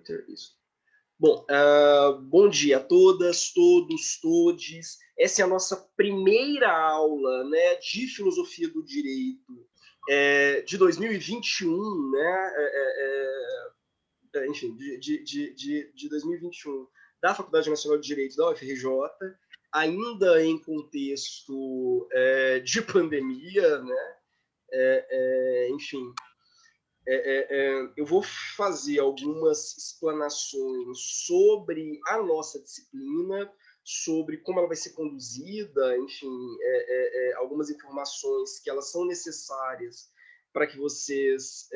Enter, isso. Bom, bom dia a todas, todos, todes. Essa é a nossa primeira aula, né, de Filosofia do Direito de 2021, né, enfim, de 2021, da Faculdade Nacional de Direito da UFRJ, ainda em contexto de pandemia, né, enfim. Eu vou fazer algumas explanações sobre a nossa disciplina, sobre como ela vai ser conduzida, enfim, algumas informações que elas são necessárias para que vocês,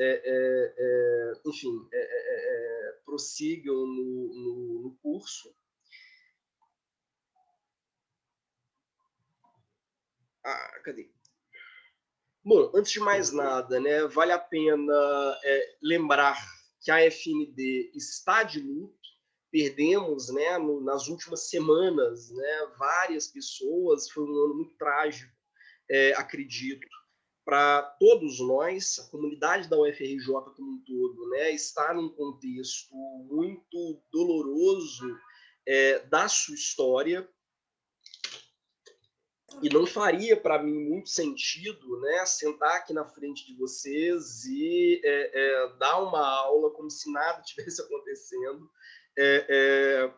enfim, prossigam no curso. Cadê? Bom, antes de mais nada, né, vale a pena lembrar que a FND está de luto. Perdemos, né, nas últimas semanas, né, várias pessoas. Foi um ano muito trágico, acredito, para todos nós. A comunidade da UFRJ como um todo, né, está num contexto muito doloroso da sua história. E não faria, para mim, muito sentido, né, sentar aqui na frente de vocês e dar uma aula como se nada tivesse acontecendo,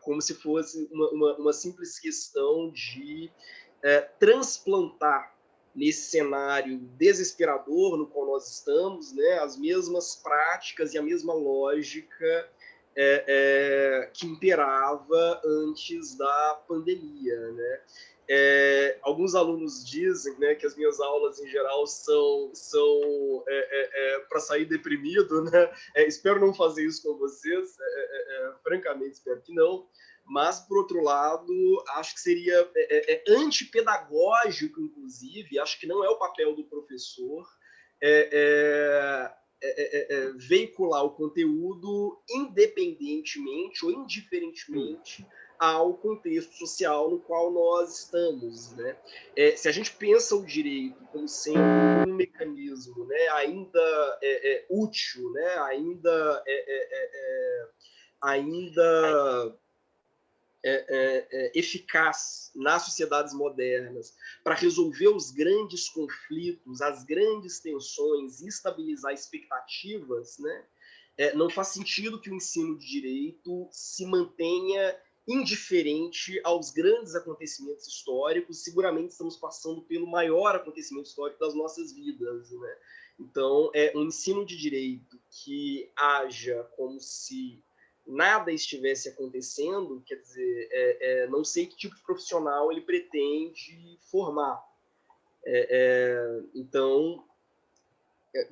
como se fosse uma simples questão de transplantar nesse cenário desesperador no qual nós estamos, né, as mesmas práticas e a mesma lógica que imperava antes da pandemia, né? Alguns alunos dizem, né, que as minhas aulas em geral são para sair deprimido, né? Espero não fazer isso com vocês, francamente espero que não, mas por outro lado acho que seria antipedagógico, inclusive, acho que não é o papel do professor veicular o conteúdo independentemente ou indiferentemente ao contexto social no qual nós estamos, né? Se a gente pensa o direito como sendo um mecanismo, né, ainda útil, né, ainda eficaz nas sociedades modernas para resolver os grandes conflitos, as grandes tensões e estabilizar expectativas, né? Não faz sentido que o ensino de direito se mantenha indiferente aos grandes acontecimentos históricos. Seguramente estamos passando pelo maior acontecimento histórico das nossas vidas, né? Então, um ensino de direito que haja como se nada estivesse acontecendo, quer dizer, não sei que tipo de profissional ele pretende formar. Então,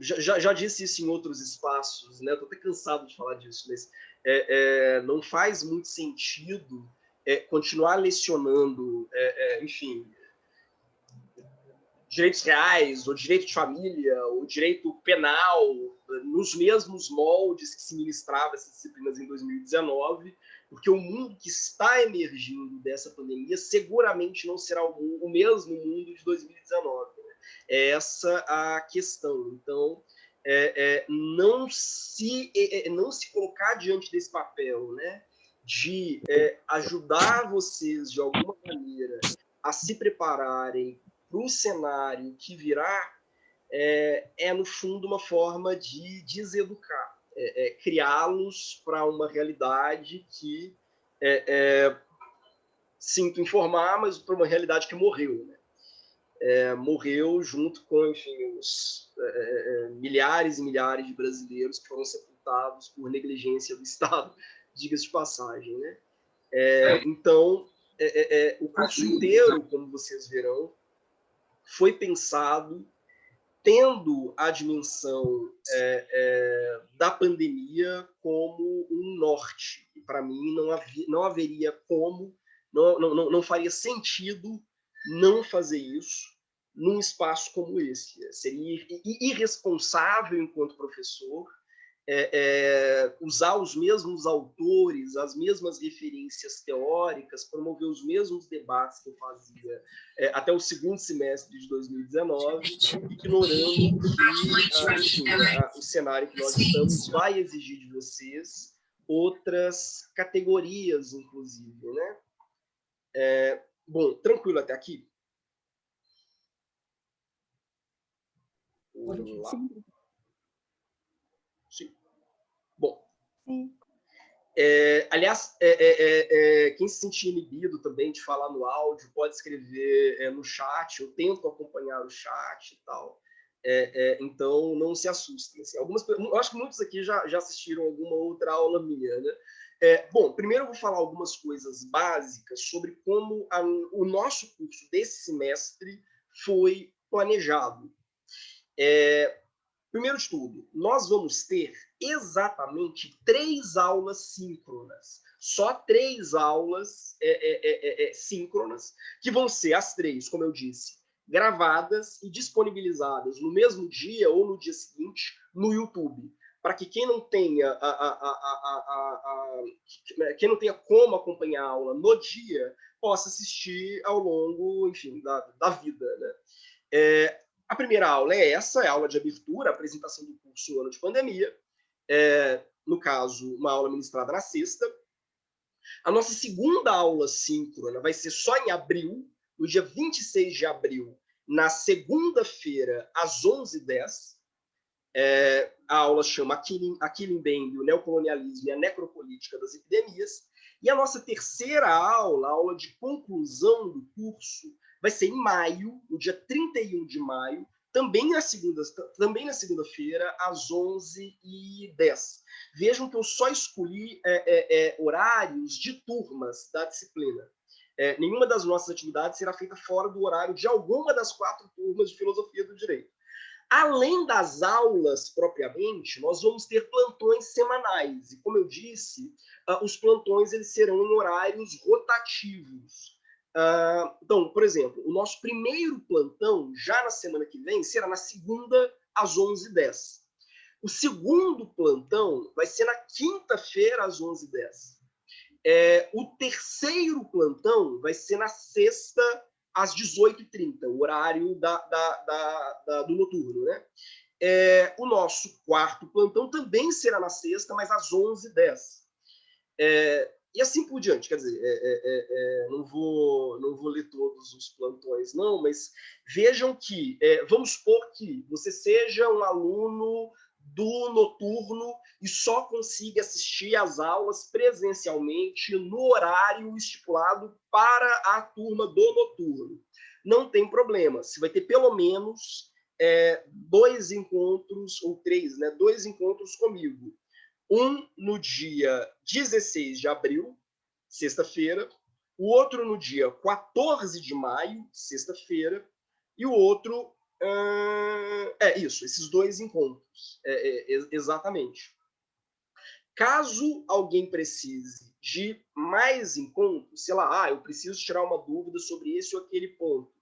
já disse isso em outros espaços, né? Estou até cansado de falar disso, mas não faz muito sentido continuar lecionando, enfim, direitos reais, ou direito de família, ou direito penal, nos mesmos moldes que se ministrava essas disciplinas em 2019, porque o mundo que está emergindo dessa pandemia seguramente não será o mesmo mundo de 2019. Né? É essa a questão. Então, não se colocar diante desse papel, né, de ajudar vocês, de alguma maneira, a se prepararem para o cenário que virá, no fundo, uma forma de deseducar, criá-los para uma realidade que, sinto informar, mas para uma realidade que morreu. Né? Morreu junto com, enfim, os milhares e milhares de brasileiros que foram sepultados por negligência do Estado, diga-se de passagem. Né? Então, o curso inteiro, como vocês verão, foi pensado tendo a dimensão da pandemia como um norte. E, para mim, não haveria como, não faria sentido não fazer isso num espaço como esse. Seria irresponsável, enquanto professor, usar os mesmos autores, as mesmas referências teóricas, promover os mesmos debates que eu fazia até o segundo semestre de 2019, ignorando que enfim, o cenário que nós estamos vai exigir de vocês outras categorias, inclusive, né? Bom, tranquilo até aqui? Olá. Sim. Sim. Bom. Sim. Aliás, quem se sentir inibido também de falar no áudio, pode escrever no chat, eu tento acompanhar o chat e tal. Então, não se assustem. Assim, eu acho que muitos aqui já assistiram alguma outra aula minha, né? Bom, primeiro eu vou falar algumas coisas básicas sobre como o nosso curso desse semestre foi planejado. Primeiro de tudo, nós vamos ter exatamente 3 aulas síncronas. Só 3 aulas síncronas, que vão ser as 3, como eu disse, gravadas e disponibilizadas no mesmo dia ou no dia seguinte no YouTube. Para que quem não tenha quem não tenha como acompanhar a aula no dia, possa assistir ao longo, enfim, da vida, né? A primeira aula é essa, é a aula de abertura, a apresentação do curso Ano de Pandemia. No caso, uma aula ministrada na sexta. A nossa segunda aula síncrona vai ser só em abril, no dia 26 de abril, na segunda-feira, às 11h10. A aula chama Achille Mbembe, o neocolonialismo e a necropolítica das epidemias. E a nossa terceira aula, a aula de conclusão do curso, vai ser em maio, no dia 31 de maio, também na segunda-feira, às 11h10. Vejam que eu só escolhi horários de turmas da disciplina. Nenhuma das nossas atividades será feita fora do horário de alguma das 4 turmas de filosofia do direito. Além das aulas propriamente, nós vamos ter plantões semanais. E, como eu disse, os plantões eles serão em horários rotativos. Então, por exemplo, o nosso primeiro plantão, já na semana que vem, será na segunda, às 11h10. O segundo plantão vai ser na quinta-feira, às 11h10. O terceiro plantão vai ser na sexta, às 18h30, o horário do noturno, né? O nosso quarto plantão também será na sexta, mas às 11h10. E assim por diante, quer dizer, não vou ler todos os plantões, não, mas vejam que, vamos supor que você seja um aluno do noturno e só consiga assistir às aulas presencialmente no horário estipulado para a turma do noturno. Não tem problema, você vai ter pelo menos 2 encontros, ou 3, né? 2 encontros comigo. Um no dia 16 de abril, sexta-feira, o outro no dia 14 de maio, sexta-feira, e o outro... esses 2 encontros, exatamente. Caso alguém precise de mais encontros, sei lá, eu preciso tirar uma dúvida sobre esse ou aquele ponto,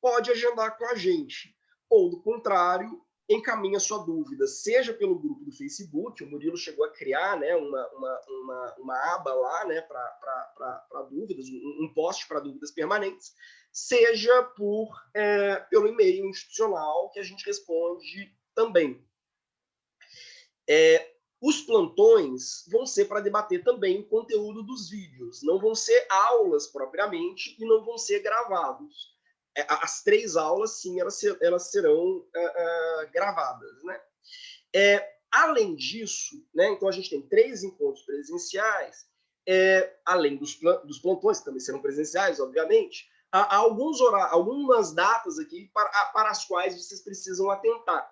pode agendar com a gente. Ou, do contrário, encaminha sua dúvida, seja pelo grupo do Facebook, o Murilo chegou a criar, né, uma aba lá, né, para dúvidas, um post para dúvidas permanentes, seja pelo e-mail institucional, que a gente responde também. Os plantões vão ser para debater também o conteúdo dos vídeos, não vão ser aulas propriamente e não vão ser gravados. As 3 aulas, sim, elas serão gravadas, né? Além disso, né, então a gente tem 3 encontros presenciais, além dos plantões, que também serão presenciais, obviamente, há algumas datas aqui para as quais vocês precisam atentar.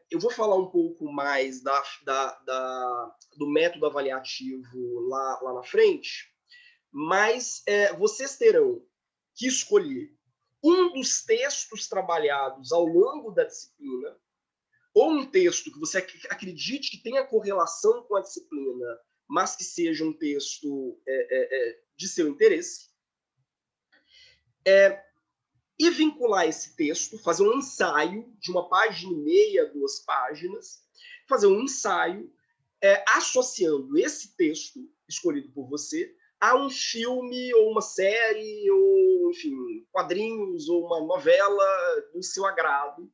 Eu vou falar um pouco mais do método avaliativo lá na frente, mas vocês terão que escolher um dos textos trabalhados ao longo da disciplina, ou um texto que você acredite que tenha correlação com a disciplina, mas que seja um texto de seu interesse, e vincular esse texto, fazer um ensaio de 1,5 página, 2 páginas, fazer um ensaio associando esse texto escolhido por você a um filme ou uma série ou, enfim, quadrinhos ou uma novela do seu agrado.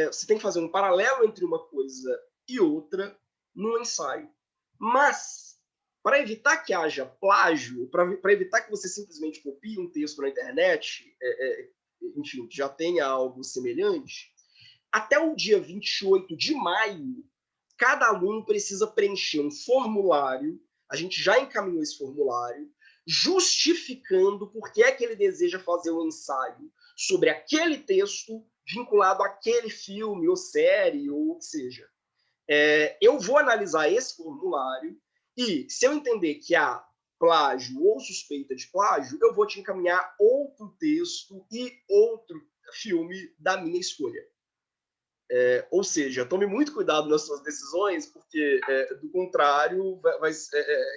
Você tem que fazer um paralelo entre uma coisa e outra no ensaio. Mas, para evitar que haja plágio, para evitar que você simplesmente copie um texto na internet, enfim, já tenha algo semelhante, até o dia 28 de maio, cada aluno precisa preencher um formulário, a gente já encaminhou esse formulário, justificando por que é que ele deseja fazer um ensaio sobre aquele texto vinculado àquele filme ou série ou o que seja. Eu vou analisar esse formulário e, se eu entender que há plágio ou suspeita de plágio, eu vou te encaminhar outro texto e outro filme da minha escolha. Ou seja, tome muito cuidado nas suas decisões, porque, do contrário,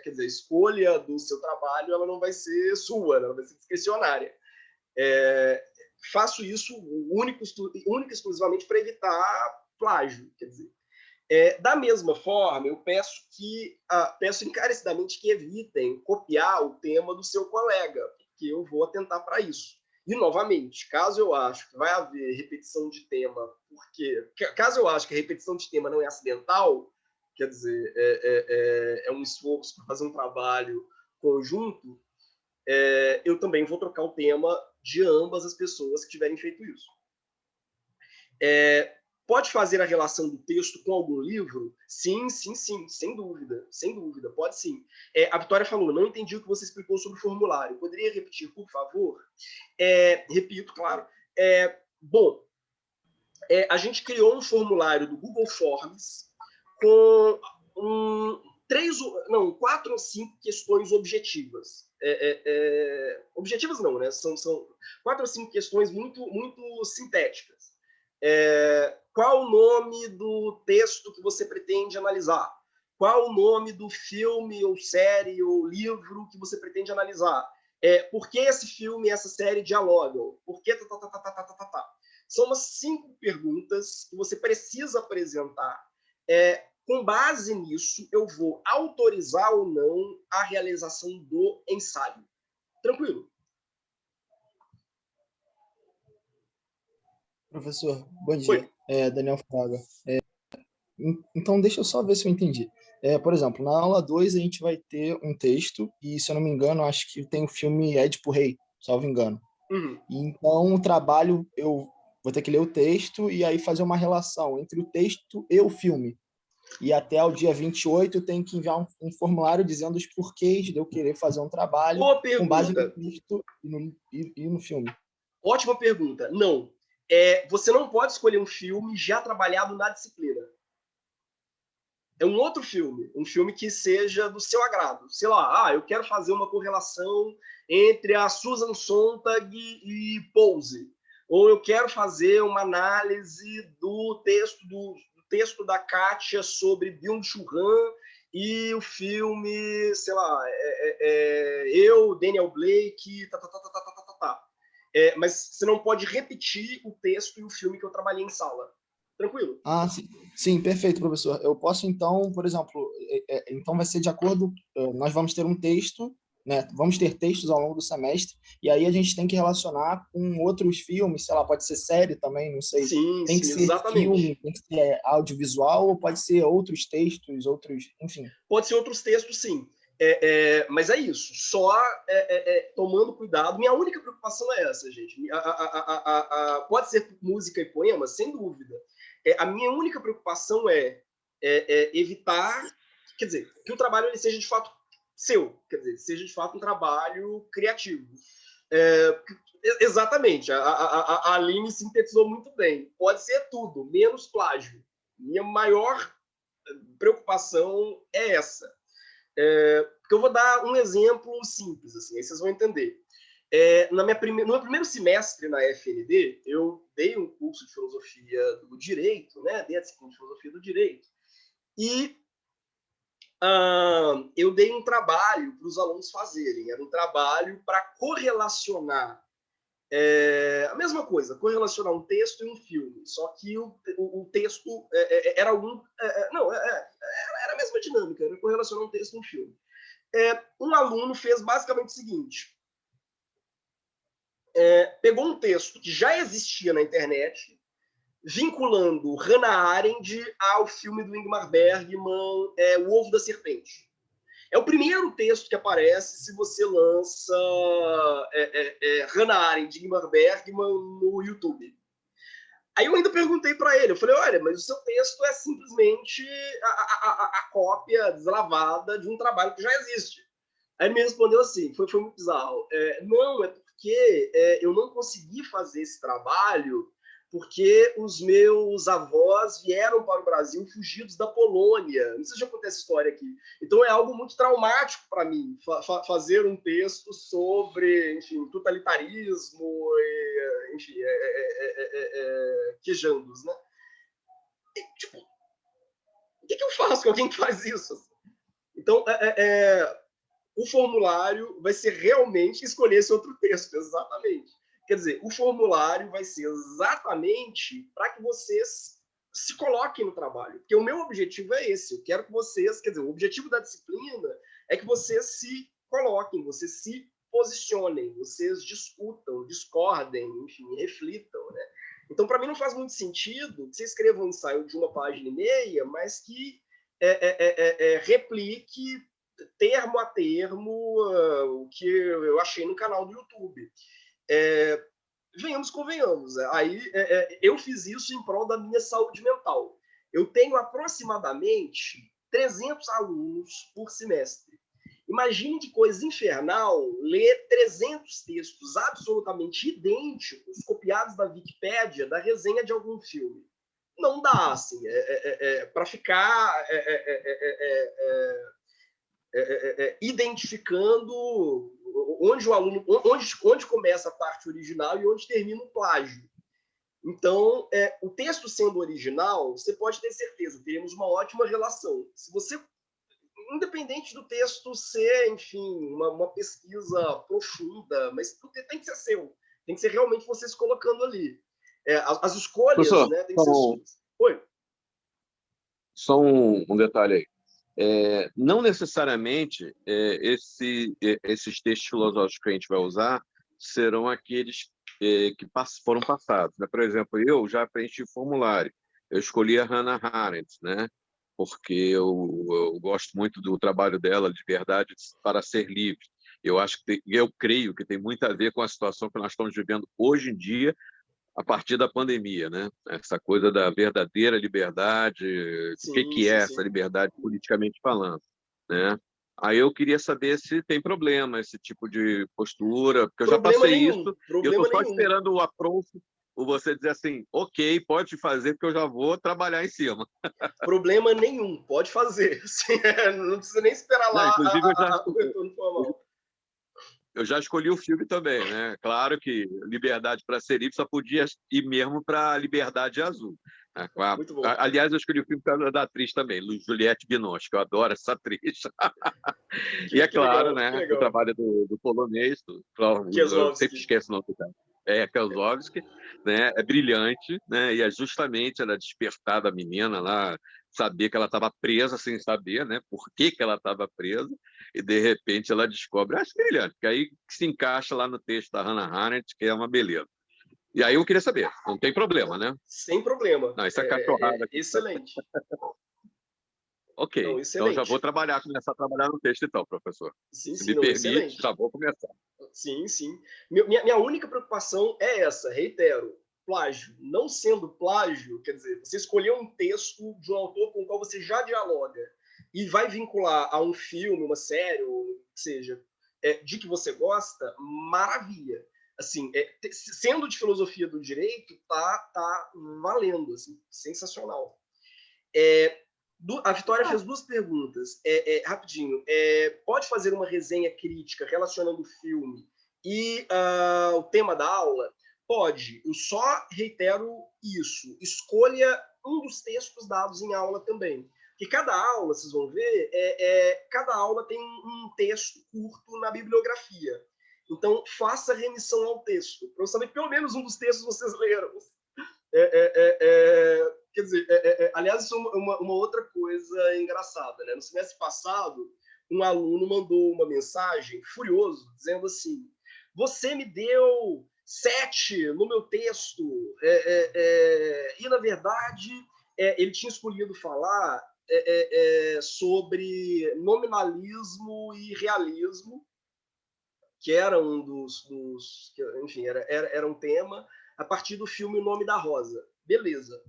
quer dizer, a escolha do seu trabalho ela não vai ser sua, ela vai ser discricionária. Faço isso única e exclusivamente para evitar plágio, quer dizer. Da mesma forma, eu peço encarecidamente que evitem copiar o tema do seu colega, porque eu vou atentar para isso. E, novamente, caso eu acho que vai haver repetição de tema, caso eu acho que a repetição de tema não é acidental, quer dizer, é um esforço para fazer um trabalho conjunto, eu também vou trocar o tema de ambas as pessoas que tiverem feito isso. Pode fazer a relação do texto com algum livro? Sim, sim, sim, sem dúvida, pode sim. A Vitória falou, não entendi o que você explicou sobre o formulário. Poderia repetir, por favor? Repito, claro. Bom, a gente criou um formulário do Google Forms com 4 ou 5 questões objetivas. Objetivas não, né? São 4 ou 5 questões muito, muito sintéticas. Qual o nome do texto que você pretende analisar? Qual o nome do filme, ou série, ou livro que você pretende analisar? Por que esse filme e essa série dialogam? Por que... São umas 5 perguntas que você precisa apresentar. Com base nisso, eu vou autorizar ou não a realização do ensaio. Tranquilo? Professor, bom dia. Daniel Fraga. Então, deixa eu só ver se eu entendi. Por exemplo, na aula 2 a gente vai ter um texto, e se eu não me engano, acho que tem o filme Édipo Rei, salvo engano. Uhum. Então, o trabalho, eu vou ter que ler o texto e aí fazer uma relação entre o texto e o filme. E até o dia 28 eu tenho que enviar um formulário dizendo os porquês de eu querer fazer um trabalho Boa com base no pergunta. texto e no filme. Ótima pergunta. Não. Você não pode escolher um filme já trabalhado na disciplina. É um outro filme, um filme que seja do seu agrado. Sei lá, eu quero fazer uma correlação entre a Susan Sontag e Pose. Ou eu quero fazer uma análise do texto da Kátia sobre Byung-Chul Han e o filme, sei lá, eu, Daniel Blake, mas você não pode repetir o texto e o filme que eu trabalhei em sala. Tranquilo? Ah, sim, sim, perfeito, professor. Eu posso, então, por exemplo, então vai ser de acordo, nós vamos ter um texto, né? Vamos ter textos ao longo do semestre, e aí a gente tem que relacionar com outros filmes, sei lá, pode ser série também, não sei. Sim, Tem que sim, ser exatamente. filme, tem que ser audiovisual, ou pode ser outros textos, outros, enfim. Pode ser outros textos, sim. Mas é isso. Só tomando cuidado. Minha única preocupação é essa, gente. Pode ser música e poema, sem dúvida. A minha única preocupação é evitar, quer dizer, que o trabalho ele seja de fato seu, quer dizer, seja de fato um trabalho criativo. Exatamente. A Aline sintetizou muito bem. Pode ser tudo, menos plágio. Minha maior preocupação é essa. Porque eu vou dar um exemplo simples, assim, aí vocês vão entender. No meu primeiro semestre na FND, eu dei um curso de filosofia do direito, né? Dei a disciplina de filosofia do direito. E eu dei um trabalho para os alunos fazerem. Era um trabalho para correlacionar a mesma coisa, correlacionar um texto e um filme, só que o texto era algum... não, era a mesma dinâmica, era correlacionar um texto e um filme. Um aluno fez basicamente o seguinte, pegou um texto que já existia na internet, vinculando Hannah Arendt ao filme do Ingmar Bergman, O Ovo da Serpente. É o primeiro texto que aparece se você lança Hannah Arendt, Ingmar Bergman no YouTube. Aí eu ainda perguntei para ele, eu falei, olha, mas o seu texto é simplesmente a cópia deslavada de um trabalho que já existe. Aí ele me respondeu assim, foi muito bizarro. Não, é porque eu não consegui fazer esse trabalho porque os meus avós vieram para o Brasil fugidos da Polônia. Não sei se já contei essa história aqui. Então é algo muito traumático para mim fazer um texto sobre, enfim, totalitarismo, enfim, quejandos, né? E, tipo, o que eu faço com alguém que faz isso? Então, o formulário vai ser realmente escolher esse outro texto, exatamente. Quer dizer, o formulário vai ser exatamente para que vocês se coloquem no trabalho. Porque o meu objetivo é esse. Eu quero que vocês, quer dizer, o objetivo da disciplina é que vocês se coloquem, vocês se posicionem, vocês discutam, discordem, enfim, reflitam, né? Então, para mim, não faz muito sentido que você escreva um ensaio de 1,5 páginas, mas que replique termo a termo o que eu achei no canal do YouTube. Venhamos, convenhamos. Aí eu fiz isso em prol da minha saúde mental. Eu tenho aproximadamente 300 alunos por semestre. Imagine que coisa infernal ler 300 textos absolutamente idênticos, copiados da Wikipédia, da resenha de algum filme. Não dá, assim, para ficar identificando onde o aluno, onde começa a parte original e onde termina o plágio. Então, o texto sendo original, você pode ter certeza, teremos uma ótima relação. Se você, independente do texto ser, enfim, uma pesquisa profunda, mas tem que ser seu, tem que ser realmente você se colocando ali. As escolhas, Professor, né, tem que ser suas. Oi. Só um detalhe aí. Não necessariamente esses textos filosóficos que a gente vai usar serão aqueles que foram passados, né? Por exemplo, eu já preenchi formulário. Eu escolhi a Hannah Arendt, né? Porque eu gosto muito do trabalho dela, Liberdade para Ser Livre. Eu creio que tem muito a ver com a situação que nós estamos vivendo hoje em dia, a partir da pandemia, né? Essa coisa da verdadeira liberdade, o que é essa liberdade politicamente falando, né? Aí eu queria saber se tem problema esse tipo de postura, porque eu já passei isso, e eu estou só esperando o approach, ou você dizer assim, ok, pode fazer, porque eu já vou trabalhar em cima. Problema nenhum, pode fazer. Não precisa nem esperar lá inclusive, o retorno formal. Eu já escolhi o filme também, né? Claro que Liberdade para Ser Livre só podia ir mesmo para Liberdade Azul. Muito bom. Aliás, eu escolhi o filme por causa da atriz também, Juliette Binoche, que eu adoro essa atriz. E é claro, né? O trabalho do polonês, eu sempre esqueço o nome do cara. Kieslowski, né? É brilhante, né? E é justamente ela despertar da menina lá, saber que ela estava presa sem saber, né? Por que ela estava presa, e de repente ela descobre, acho brilhante, que aí se encaixa lá no texto da Hannah Arendt, que é uma beleza. E aí eu queria saber, não tem problema, né? Sem problema. Não, essa cachorrada aqui. Excelente. Ok, não, então já vou começar a trabalhar no texto então, professor. Sim, se sim, me não, permite, excelente. já vou começar. Sim, sim. Minha única preocupação é essa, reitero, plágio. Não sendo plágio, quer dizer, você escolheu um texto de um autor com o qual você já dialoga e vai vincular a um filme, uma série, ou que seja, de que você gosta, maravilha. Assim, sendo de filosofia do direito, tá valendo, assim, sensacional. A Vitória fez 2 perguntas. Rapidinho. Pode fazer uma resenha crítica relacionando o filme e o tema da aula? Pode. Eu só reitero isso. Escolha um dos textos dados em aula também. Porque cada aula, vocês vão ver, cada aula tem um texto curto na bibliografia. Então, faça remissão ao texto, para eu saber que pelo menos um dos textos vocês leram. Quer dizer, aliás, isso é uma outra coisa engraçada, né? No semestre passado, um aluno mandou uma mensagem furioso, dizendo assim: você me deu 7 no meu texto, e, na verdade, ele tinha escolhido falar sobre nominalismo e realismo, que era um enfim, era um tema, a partir do filme O Nome da Rosa. Beleza.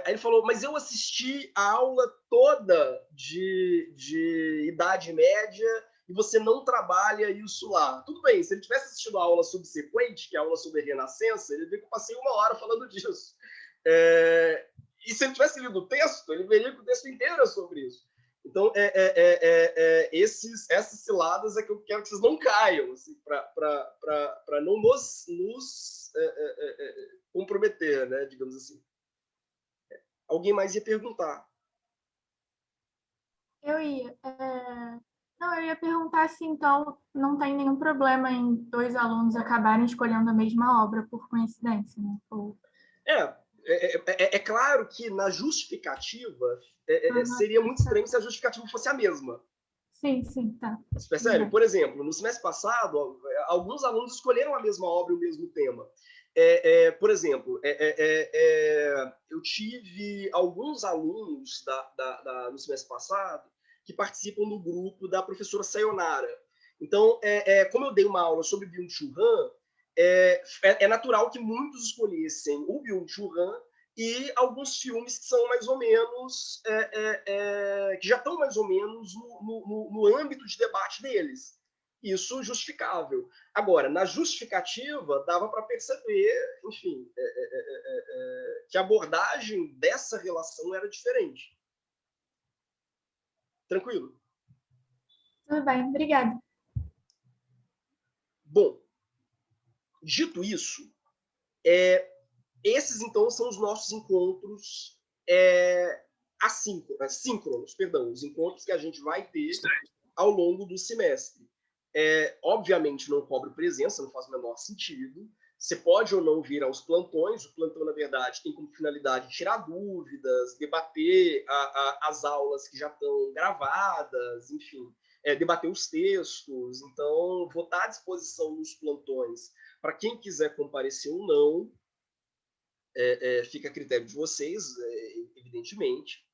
Aí ele falou, mas eu assisti a aula toda de Idade Média e você não trabalha isso lá. Tudo bem, se ele tivesse assistido a aula subsequente, que é a aula sobre a Renascença, ele viu que eu passei 1 hora falando disso. E se ele tivesse lido o texto, ele veria que o texto inteiro é sobre isso. Então, essas ciladas é que eu quero que vocês não caiam, assim, para não nos comprometer, né, digamos assim. Alguém mais ia perguntar. Eu ia. Não, eu ia perguntar se, então, não tem nenhum problema em 2 alunos acabarem escolhendo a mesma obra por coincidência, né? É claro que na justificativa seria muito estranho se a justificativa fosse a mesma. Sim, sim, tá. Você percebe? Por exemplo, no semestre passado, alguns alunos escolheram a mesma obra e o mesmo tema. Por exemplo, eu tive alguns alunos no semestre passado que participam do grupo da professora Sayonara. Então, como eu dei uma aula sobre Byung-Chul Han, é natural que muitos escolhessem o Byung-Chul Han e alguns filmes que são mais ou menos que já estão mais ou menos no âmbito de debate deles. Isso justificável. Agora, na justificativa, dava para perceber, enfim, que a abordagem dessa relação era diferente. Tranquilo? Tudo bem, obrigada. Bom, dito isso, esses, então, são os nossos encontros síncronos, os encontros que a gente vai ter ao longo do semestre. Obviamente, não cobro presença, não faz o menor sentido. Você pode ou não vir aos plantões. O plantão, na verdade, tem como finalidade tirar dúvidas, debater as aulas que já estão gravadas, enfim, debater os textos. Então, vou estar à disposição nos plantões para quem quiser comparecer ou não. Fica a critério de vocês, evidentemente.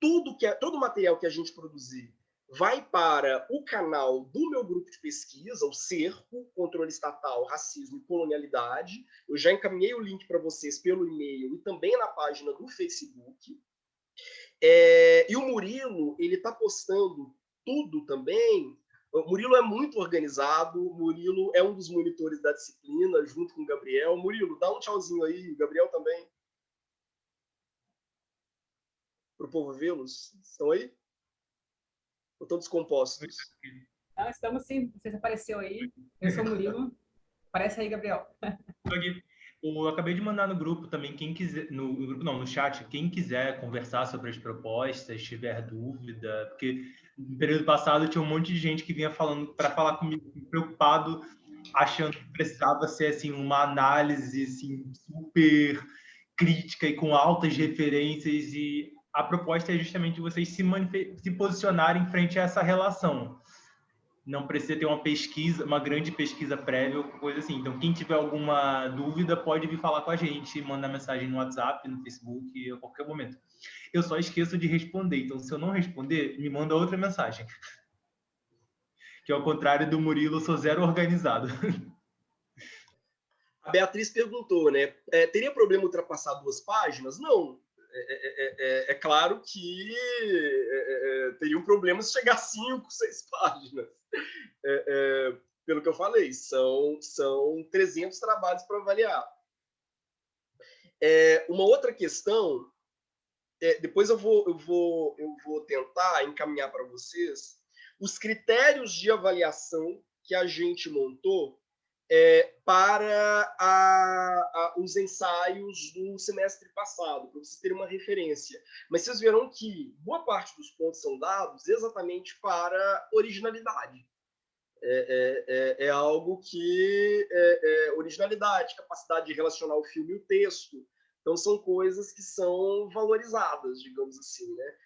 Todo o material que a gente produzir vai para o canal do meu grupo de pesquisa, o Cerco, Controle Estatal, Racismo e Colonialidade. Eu já encaminhei o link para vocês pelo e-mail e também na página do Facebook. E o Murilo, ele está postando tudo também. O Murilo é muito organizado, o Murilo é um dos monitores da disciplina, junto com o Gabriel. Murilo, dá um tchauzinho aí, o Gabriel também. Para o povo vê-los. Estão aí? Ou estão descompostos? Ah, estamos sim. Você apareceu aí. Eu sou o Murilo. Aparece aí, Gabriel. Eu acabei de mandar no grupo também, quem quiser, no grupo não, no chat, quem quiser conversar sobre as propostas, tiver dúvida, porque no período passado tinha um monte de gente que vinha falando para falar comigo, preocupado, achando que precisava ser assim uma análise assim super crítica e com altas referências, e a proposta é justamente vocês se posicionarem frente a essa relação. Não precisa ter uma pesquisa, uma grande pesquisa prévia ou coisa assim. Então, quem tiver alguma dúvida pode vir falar com a gente, mandar mensagem no WhatsApp, no Facebook, a qualquer momento. Eu só esqueço de responder, então se eu não responder, me manda outra mensagem. Que ao contrário do Murilo, eu sou zero organizado. A Beatriz perguntou, né? Teria problema ultrapassar 2 páginas? Não. É claro que teria um problema se chegar a 5, 6 páginas. Pelo que eu falei, são 300 trabalhos para avaliar. Uma outra questão, depois eu vou tentar encaminhar para vocês os critérios de avaliação que a gente montou para os ensaios do semestre passado, para vocês terem uma referência. Mas vocês verão que boa parte dos pontos são dados exatamente para originalidade. É algo que originalidade, capacidade de relacionar o filme e o texto. Então, são coisas que são valorizadas, digamos assim, né?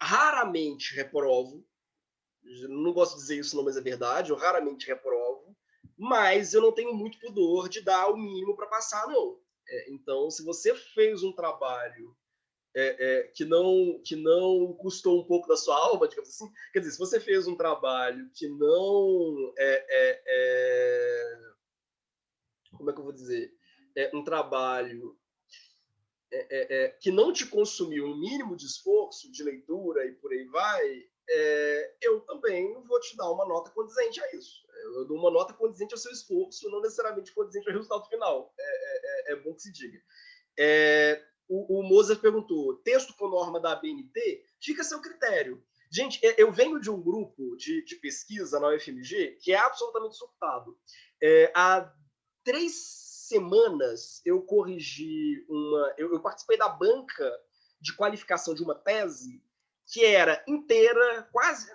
raramente reprovo. Não gosto de dizer isso, não, mas é verdade. Eu raramente reprovo. Mas eu não tenho muito pudor de dar o mínimo para passar, não. Então, se você fez um trabalho que não custou um pouco da sua alma, digamos assim, quer dizer, se você fez um trabalho que não como é que eu vou dizer? Um trabalho que não te consumiu um mínimo de esforço, de leitura e por aí vai, eu também vou te dar uma nota condizente a isso. Eu dou uma nota condizente ao seu esforço, não necessariamente condizente ao resultado final. É bom que se diga. O Mozart perguntou, texto com norma da ABNT? Fica a seu critério. Gente, eu venho de um grupo de pesquisa na UFMG que é absolutamente surtado. Há 3 semanas eu corrigi eu participei da banca de qualificação de uma tese que era inteira, quase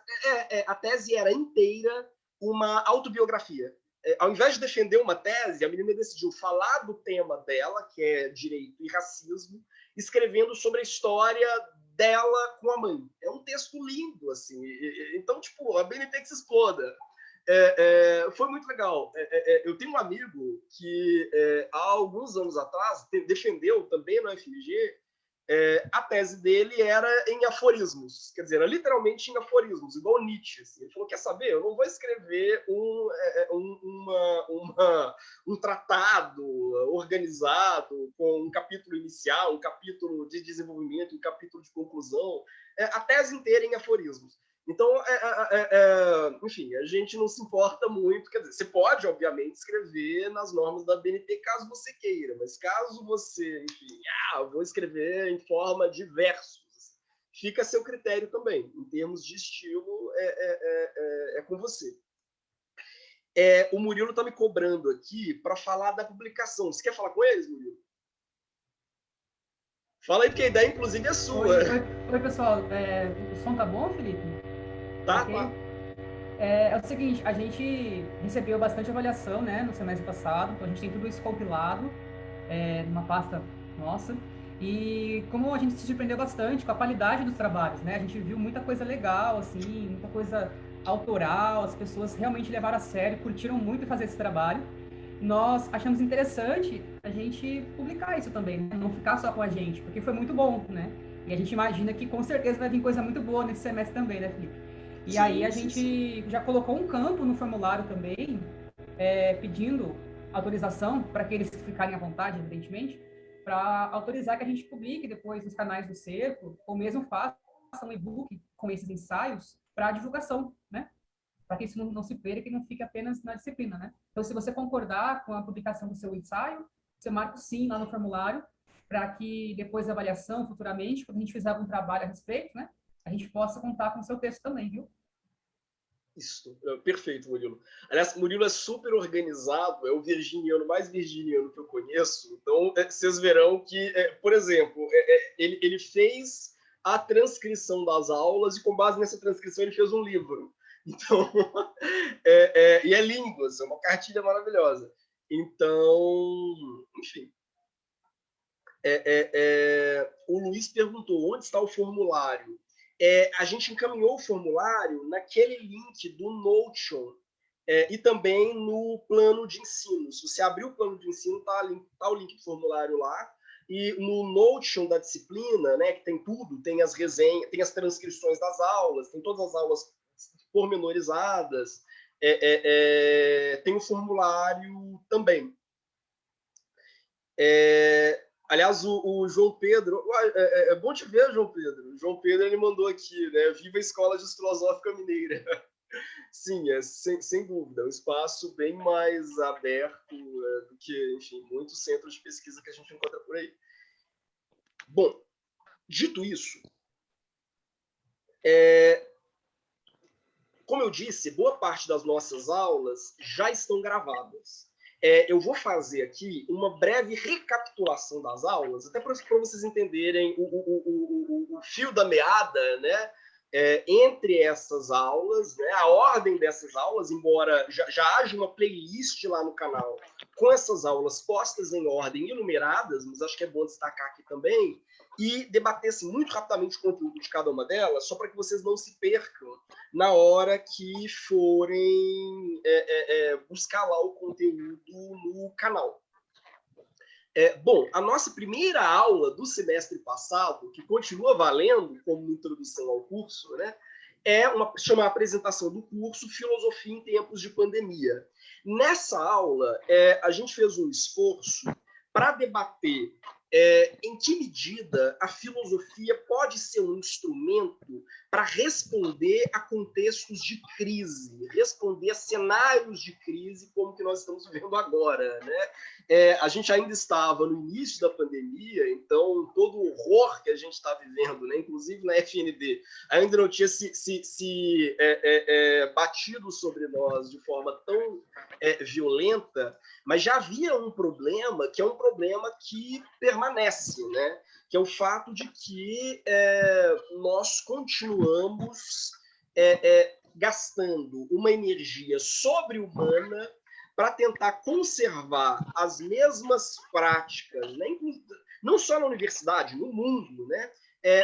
a tese era inteira uma autobiografia. Ao invés de defender uma tese, a menina decidiu falar do tema dela, que é direito e racismo, escrevendo sobre a história dela com a mãe. É um texto lindo, assim. Então, tipo, a BNT que se exploda. Foi muito legal. Eu tenho um amigo que, há alguns anos atrás, defendeu também no FMG, a tese dele era em aforismos, quer dizer, era literalmente em aforismos, igual Nietzsche. Assim. Ele falou, quer saber, eu não vou escrever um tratado organizado com um capítulo inicial, um capítulo de desenvolvimento, um capítulo de conclusão, a tese inteira em aforismos. Então, enfim, a gente não se importa muito. Quer dizer, você pode, obviamente, escrever nas normas da BNT caso você queira, mas caso você, enfim, vou escrever em forma de versos, fica a seu critério também. Em termos de estilo, é com você. O Murilo está me cobrando aqui para falar da publicação. Você quer falar com eles, Murilo? Fala aí, porque a ideia, inclusive, é sua. Oi pessoal. O som tá bom, Felipe? Tá, okay. Tá. É o seguinte, a gente recebeu bastante avaliação, né, no semestre passado, então a gente tem tudo isso compilado numa pasta nossa, e como a gente se surpreendeu bastante com a qualidade dos trabalhos, né, a gente viu muita coisa legal, assim, muita coisa autoral, as pessoas realmente levaram a sério, curtiram muito fazer esse trabalho. Nós achamos interessante a gente publicar isso também, né? Não ficar só com a gente, porque foi muito bom, né? E a gente imagina que com certeza vai vir coisa muito boa nesse semestre também, né, Felipe? E aí a gente já colocou um campo no formulário também, pedindo autorização para aqueles que ficarem à vontade, evidentemente, para autorizar que a gente publique depois nos canais do Cerco, ou mesmo faça um e-book com esses ensaios para divulgação, né? Para que isso não se perca e não fique apenas na disciplina, né? Então, se você concordar com a publicação do seu ensaio, você marca o sim lá no formulário, para que depois da avaliação, futuramente, quando a gente fizer algum trabalho a respeito, né, a gente possa contar com o seu texto também, viu? Isso, perfeito, Murilo. Aliás, Murilo é super organizado, é o virginiano mais virginiano que eu conheço. Então, vocês verão que, por exemplo, ele fez a transcrição das aulas e, com base nessa transcrição, ele fez um livro. Então, e é lindo, assim, é uma cartilha maravilhosa. Então, enfim. O Luiz perguntou, onde está o formulário? A gente encaminhou o formulário naquele link do Notion e também no plano de ensino. Se você abrir o plano de ensino, tá o link do formulário lá. E no Notion da disciplina, né, que tem tudo, tem as resenhas, tem as transcrições das aulas, tem todas as aulas pormenorizadas, tem o formulário também. Aliás, o João Pedro... É bom te ver, João Pedro. O João Pedro ele mandou aqui, né? Viva a Escola Filosófica Mineira. Sim, sem dúvida. Um espaço bem mais aberto do que, enfim, muitos centros de pesquisa que a gente encontra por aí. Bom, dito isso, como eu disse, boa parte das nossas aulas já estão gravadas. Eu vou fazer aqui uma breve recapitulação das aulas, até para vocês entenderem o fio da meada, né, entre essas aulas, né, a ordem dessas aulas, embora já haja uma playlist lá no canal com essas aulas postas em ordem e numeradas, mas acho que é bom destacar aqui também, e debater assim, muito rapidamente o conteúdo de cada uma delas, só para que vocês não se percam na hora que forem buscar lá o conteúdo no canal. Bom, a nossa primeira aula do semestre passado, que continua valendo como introdução ao curso, né, chama a apresentação do curso Filosofia em Tempos de Pandemia. Nessa aula, a gente fez um esforço para debater em que medida a filosofia pode ser um instrumento para responder a contextos de crise, responder a cenários de crise como que nós estamos vivendo agora, né? A gente ainda estava no início da pandemia, então todo o horror que a gente está vivendo, né, inclusive na FND, ainda não tinha se batido sobre nós de forma tão violenta, mas já havia um problema, que é um problema que permanece, né? Que é o fato de que nós continuamos gastando uma energia sobre-humana para tentar conservar as mesmas práticas, né? Não só na universidade, no mundo, né?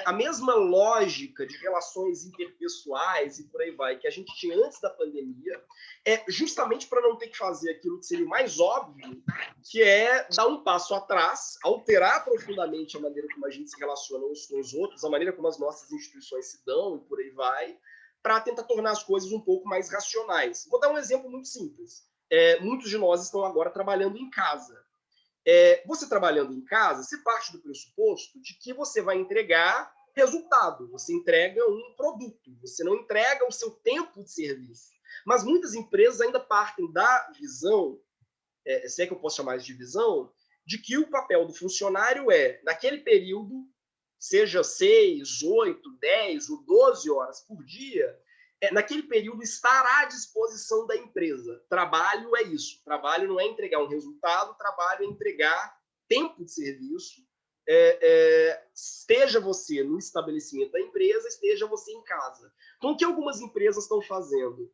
A mesma lógica de relações interpessoais e por aí vai, que a gente tinha antes da pandemia, justamente para não ter que fazer aquilo que seria o mais óbvio, que é dar um passo atrás, alterar profundamente a maneira como a gente se relaciona uns com os outros, a maneira como as nossas instituições se dão e por aí vai, para tentar tornar as coisas um pouco mais racionais. Vou dar um exemplo muito simples. Muitos de nós estão agora trabalhando em casa. Você trabalhando em casa, você parte do pressuposto de que você vai entregar resultado, você entrega um produto, você não entrega o seu tempo de serviço. Mas muitas empresas ainda partem da visão, se é que eu posso chamar de visão, de que o papel do funcionário naquele período, seja 6, 8, 10 ou 12 horas por dia, naquele período estar à disposição da empresa. Trabalho é isso. Trabalho não é entregar um resultado, trabalho é entregar tempo de serviço. Esteja você no estabelecimento da empresa, esteja você em casa. Então, o que algumas empresas estão fazendo?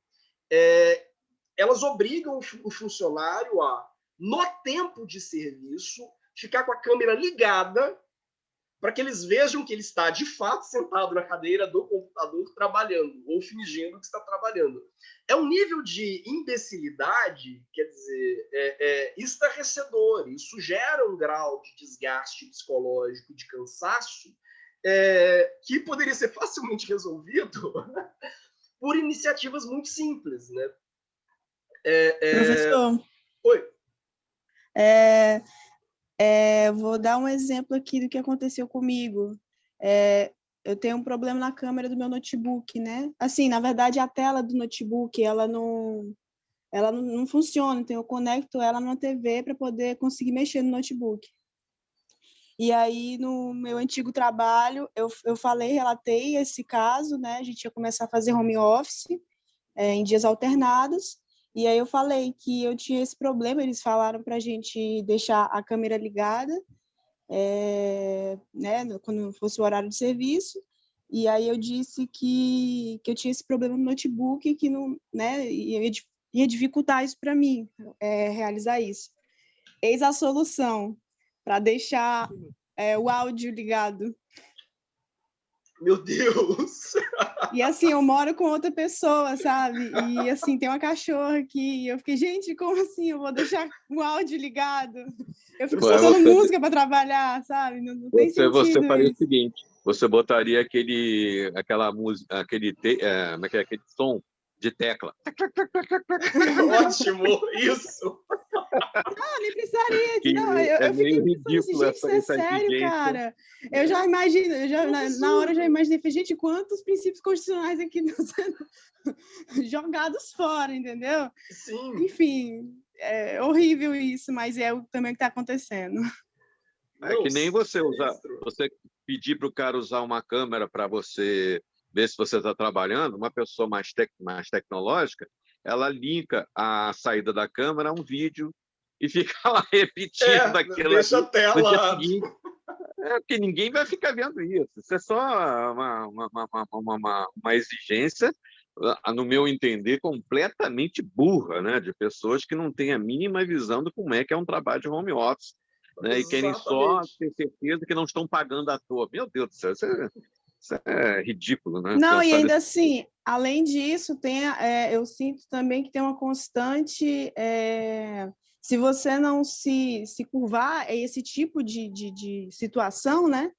Elas obrigam o funcionário a, no tempo de serviço, ficar com a câmera ligada para que eles vejam que ele está, de fato, sentado na cadeira do computador trabalhando, ou fingindo que está trabalhando. É um nível de imbecilidade, quer dizer, estarrecedor. Isso gera um grau de desgaste psicológico, de cansaço, que poderia ser facilmente resolvido por iniciativas muito simples, né? Professor. Oi. Vou dar um exemplo aqui do que aconteceu comigo. Eu tenho um problema na câmera do meu notebook, né? Assim, na verdade, a tela do notebook, ela não funciona, então eu conecto ela na TV para poder conseguir mexer no notebook. E aí, no meu antigo trabalho, eu relatei esse caso, né? A gente ia começar a fazer home office em dias alternados. E aí eu falei que eu tinha esse problema, eles falaram para a gente deixar a câmera ligada, né, quando fosse o horário de serviço, e aí eu disse que eu tinha esse problema no notebook, que não, né, ia dificultar isso para mim, realizar isso. Eis a solução, para deixar o áudio ligado. Meu Deus! E assim, eu moro com outra pessoa, sabe? E assim, tem uma cachorra aqui. E eu fiquei, gente, como assim? Eu vou deixar o áudio ligado? Eu fico escutando música para trabalhar, sabe? Não tem sentido. Você faria isso. o seguinte: você botaria aquela música, aquele som de tecla. Ótimo, isso! Não, nem precisaria. Não, eu fiquei meio ridículo assim, gente, isso é sério, cara. Eu já imagino, na hora eu já imaginei, gente, quantos princípios constitucionais aqui estão sendo jogados fora, entendeu? Sim. Enfim, é horrível isso, mas é também o que está acontecendo. É que nem você pedir para o cara usar uma câmera para você ver se você está trabalhando, uma pessoa mais tecnológica, ela linka a saída da câmera a um vídeo e fica lá repetindo aquilo. Deixa a tela. Porque ninguém vai ficar vendo isso. Isso é só uma exigência, no meu entender, completamente burra, né? De pessoas que não têm a mínima visão de como é que é um trabalho de home office, né? E querem só ter certeza que não estão pagando à toa. Meu Deus do céu, isso é ridículo, né? Não, e Pensar ainda desse... assim, além disso, eu sinto também que tem uma constante. Se você não se curvar a esse tipo de situação, né?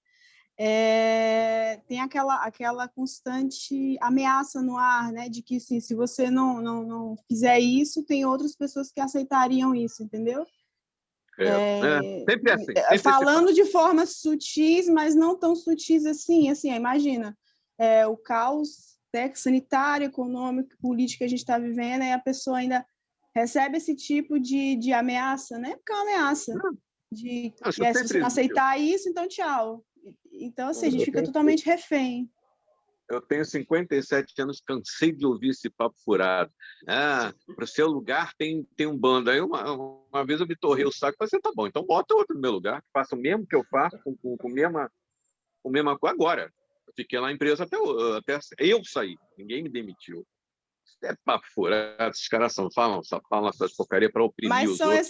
Tem aquela constante ameaça no ar, né? De que se você não fizer isso, tem outras pessoas que aceitariam isso, entendeu? Sempre assim. Sempre Falando de formas sutis, mas não tão sutis assim. Assim, imagina, o caos sanitário, econômico, político que a gente está vivendo, e a pessoa ainda recebe esse tipo de ameaça, né? Porque é uma ameaça. Se você não aceitar isso, então tchau. Então, assim, a gente fica totalmente refém. Eu tenho 57 anos, cansei de ouvir esse papo furado. Para o seu lugar tem um bando. Aí uma vez eu me torrei o saco e falei assim, tá bom, então bota outro no meu lugar, faça o mesmo que eu faço, com a mesma coisa agora. Eu fiquei lá na empresa até eu sair, ninguém me demitiu. Isso é papo furado, esses caras só falam essas porcarias para oprimir mas os outros.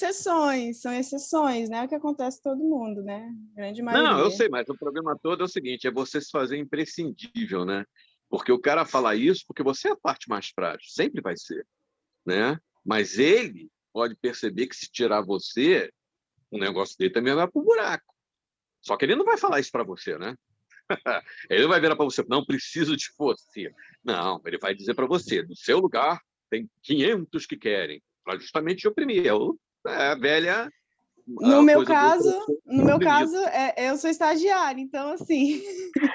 São exceções, né? É o que acontece com todo mundo, né? Grande maioria. Não, eu sei, mas o problema todo é o seguinte, é você se fazer imprescindível, né? Porque o cara fala isso porque você é a parte mais frágil, sempre vai ser, né? Mas ele pode perceber que se tirar você, o negócio dele também vai pro buraco. Só que ele não vai falar isso para você, né? Ele não vai virar para você, não preciso de você. Não, ele vai dizer para você, no seu lugar tem 500 que querem, para justamente te oprimir. É a velha... No meu caso, eu sou estagiária, então, assim...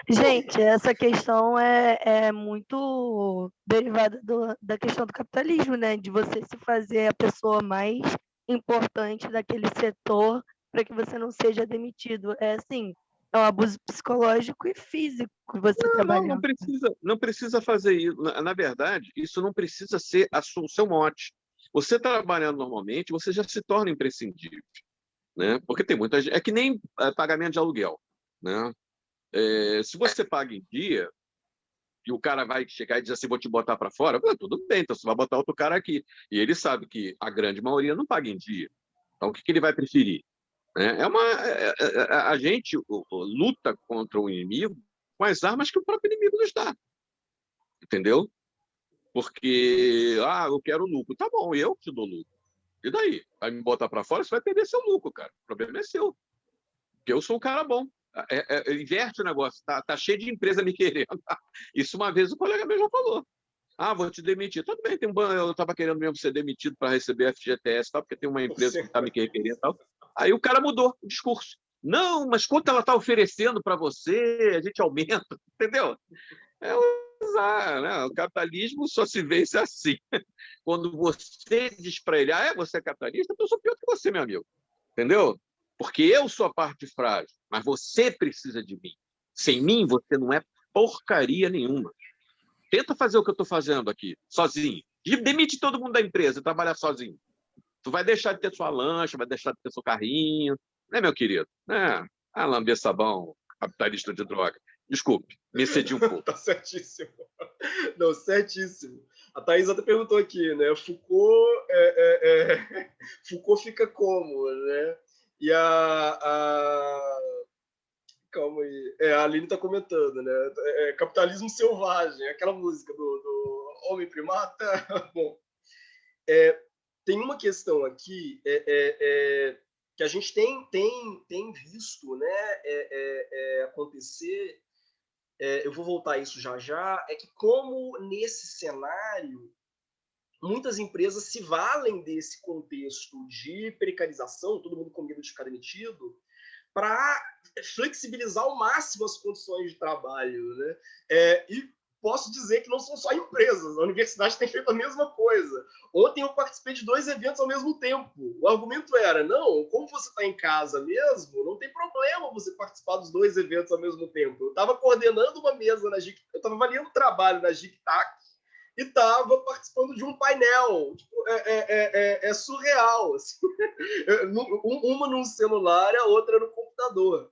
Gente, essa questão é muito derivada da questão do capitalismo, né? De você se fazer a pessoa mais importante daquele setor para que você não seja demitido. É assim, é um abuso psicológico e físico você trabalhar. Não precisa fazer isso. Na verdade, isso não precisa ser o seu mote. Você trabalhando normalmente, você já se torna imprescindível, né? Porque tem muita gente... É que nem pagamento de aluguel, né? Se você paga em dia e o cara vai chegar e dizer assim, vou te botar para fora, tudo bem, então você vai botar outro cara aqui. E ele sabe que a grande maioria não paga em dia. Então, o que ele vai preferir? A gente luta contra o inimigo com as armas que o próprio inimigo nos dá. Entendeu? Porque, eu quero lucro. Tá bom, eu te dou lucro. E daí? Vai me botar para fora, você vai perder seu lucro, cara. O problema é seu. Porque eu sou um cara bom. Inverte o negócio. Tá cheio de empresa me querendo. Isso uma vez o colega meu já falou. Vou te demitir. Tudo bem, eu estava querendo mesmo ser demitido para receber FGTS, porque tem uma empresa que está me querendo e tal. Aí o cara mudou o discurso. Não, mas quanto ela está oferecendo para você, a gente aumenta, entendeu? Usar, né? O capitalismo só se vence assim. Quando você diz para ele, você é capitalista, então eu sou pior que você, meu amigo. Entendeu? Porque eu sou a parte frágil, mas você precisa de mim. Sem mim, você não é porcaria nenhuma. Tenta fazer o que eu estou fazendo aqui, sozinho. Demite todo mundo da empresa e trabalhar sozinho. Tu vai deixar de ter sua lancha, vai deixar de ter seu carrinho, né, meu querido? Lamber sabão, capitalista de droga. Desculpe, me excedi um pouco. Tá certíssimo. Não, certíssimo. A Thaís até perguntou aqui, né? Foucault, Foucault fica como, né? E calma aí. A Aline está comentando, né? Capitalismo selvagem, aquela música do Homem Primata. Bom, tem uma questão aqui que a gente tem visto, né, acontecer. Eu vou voltar a isso já. É que como nesse cenário muitas empresas se valem desse contexto de precarização, todo mundo com medo de ficar demitido, para flexibilizar ao máximo as condições de trabalho, né? E posso dizer que não são só empresas, a universidade tem feito a mesma coisa. Ontem eu participei de 2 eventos ao mesmo tempo. O argumento era, não, como você está em casa mesmo, não tem problema você participar dos 2 eventos ao mesmo tempo. Eu estava coordenando uma mesa na GIC, eu estava avaliando o trabalho na GIC-TAC, e estava participando de um painel. Tipo, é surreal. Assim. Uma no celular, a outra no computador.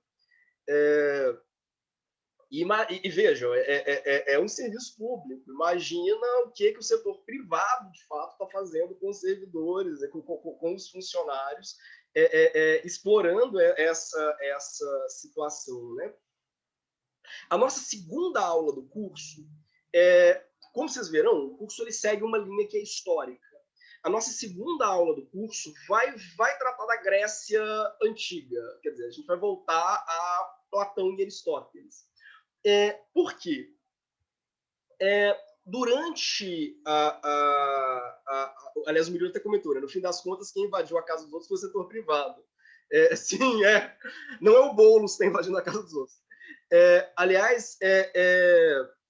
E vejam, é um serviço público. Imagina o que o setor privado, de fato, está fazendo com os servidores, com os funcionários, explorando essa situação, né? A nossa segunda aula do curso, como vocês verão, o curso ele segue uma linha que é histórica. A nossa segunda aula do curso vai tratar da Grécia Antiga. Quer dizer, a gente vai voltar a Platão e Aristóteles. Por quê? Durante aliás, o Murilo até comentou, né? No fim das contas, quem invadiu a casa dos outros foi o setor privado. Sim, não é o Boulos que está invadindo a casa dos outros. Aliás,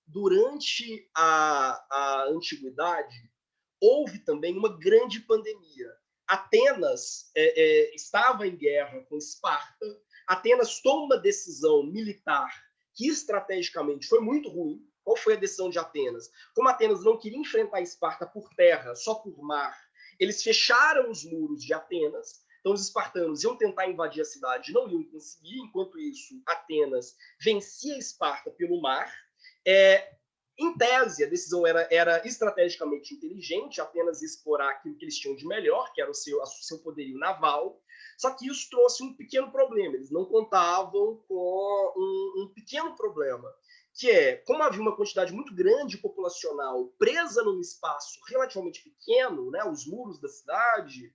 durante a antiguidade, houve também uma grande pandemia. Atenas estava em guerra com Esparta. Atenas toma uma decisão militar que estrategicamente foi muito ruim. Qual foi a decisão de Atenas? Como Atenas não queria enfrentar Esparta por terra, só por mar, eles fecharam os muros de Atenas. Então, os espartanos iam tentar invadir a cidade, não iam conseguir. Enquanto isso, Atenas vencia Esparta pelo mar. Em tese, a decisão era estrategicamente inteligente, Atenas explorar aquilo que eles tinham de melhor, que era o seu poderio naval. Só que isso trouxe um pequeno problema. Eles não contavam com um pequeno problema, que como havia uma quantidade muito grande populacional presa num espaço relativamente pequeno, né, os muros da cidade,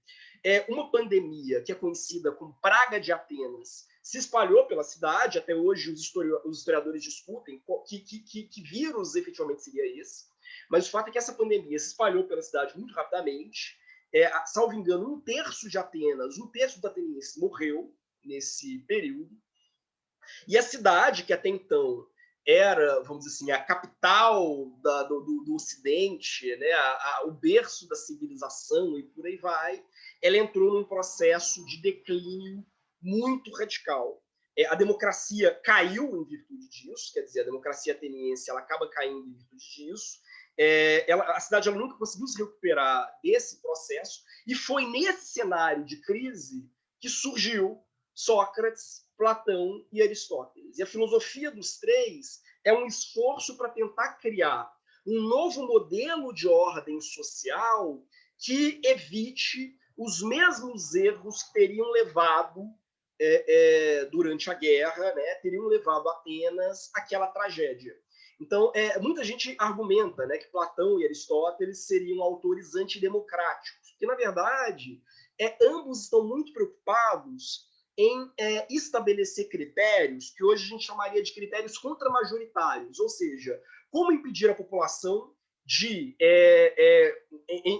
uma pandemia que é conhecida como Praga de Atenas se espalhou pela cidade. Até hoje os historiadores discutem que vírus efetivamente seria esse, mas o fato é que essa pandemia se espalhou pela cidade muito rapidamente. Salvo engano, 1/3 de Atenas, 1/3 dos atenienses morreu nesse período, e a cidade, que até então era, vamos dizer assim, a capital do Ocidente, né, o berço da civilização e por aí vai, ela entrou num processo de declínio muito radical. A democracia caiu em virtude disso, quer dizer, a democracia ateniense ela acaba caindo em virtude disso. A cidade ela nunca conseguiu se recuperar desse processo, e foi nesse cenário de crise que surgiu Sócrates, Platão e Aristóteles. E a filosofia dos três é um esforço para tentar criar um novo modelo de ordem social que evite os mesmos erros que teriam levado durante a guerra, né, teriam levado Atenas àquela tragédia. Então, muita gente argumenta, né, que Platão e Aristóteles seriam autores antidemocráticos, porque, na verdade, ambos estão muito preocupados em estabelecer critérios que hoje a gente chamaria de critérios contramajoritários, ou seja, como impedir a população de,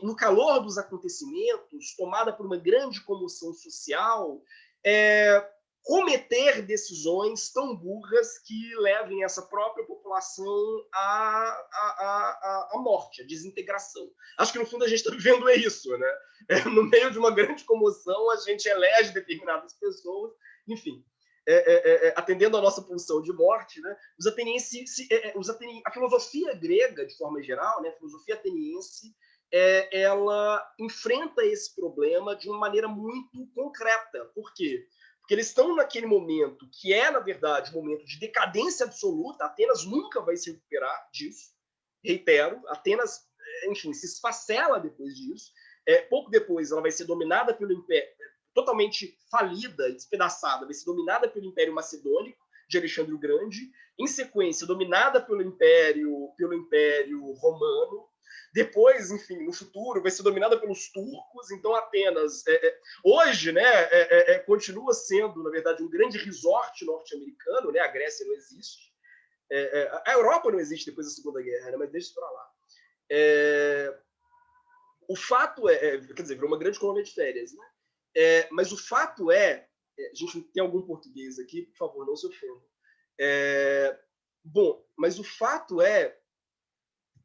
no calor dos acontecimentos, tomada por uma grande comoção social, cometer decisões tão burras que levem essa própria população à morte, à desintegração. Acho que, no fundo, a gente está vivendo isso, né? No meio de uma grande comoção, a gente elege determinadas pessoas, enfim, atendendo à nossa pulsão de morte, né? Os atenienses, a filosofia grega, de forma geral, né? A filosofia ateniense, ela enfrenta esse problema de uma maneira muito concreta. Por quê? Porque eles estão naquele momento que na verdade, um momento de decadência absoluta. Atenas nunca vai se recuperar disso. Reitero, Atenas, enfim, se esfacela depois disso. Pouco depois, ela vai ser dominada pelo Império, totalmente falida, despedaçada, vai ser dominada pelo Império Macedônico, de Alexandre o Grande. Em sequência, dominada pelo Império Romano. Depois, enfim, no futuro, vai ser dominada pelos turcos. Então, Atenas, hoje, né, continua sendo, na verdade, um grande resort norte-americano, né? A Grécia não existe. A Europa não existe depois da Segunda Guerra, né? Mas deixa isso para lá. O fato quer dizer, virou uma grande colônia de férias, né? Mas o fato a gente tem algum português aqui, por favor, não se ofendam. Bom, mas o fato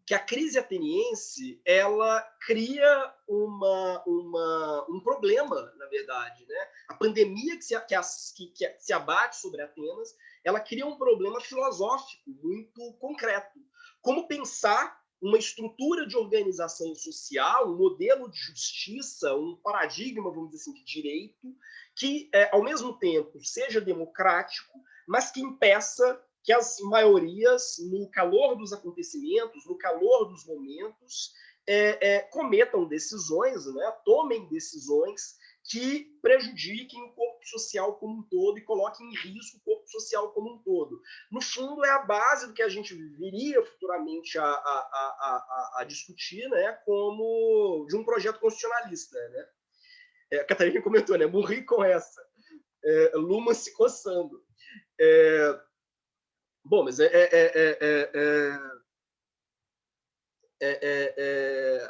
que a crise ateniense ela cria um problema, na verdade, né? A pandemia que se abate sobre Atenas, ela cria um problema filosófico muito concreto. Como pensar uma estrutura de organização social, um modelo de justiça, um paradigma, vamos dizer assim, de direito, que, ao mesmo tempo, seja democrático, mas que impeça que as maiorias, no calor dos acontecimentos, no calor dos momentos, cometam decisões, né, tomem decisões que prejudiquem o corpo social como um todo e coloquem em risco o corpo social como um todo. No fundo, é a base do que a gente viria futuramente a discutir, né, como de um projeto constitucionalista. Né? A Catarina comentou, né, morri com essa. Luma se coçando. Bom, mas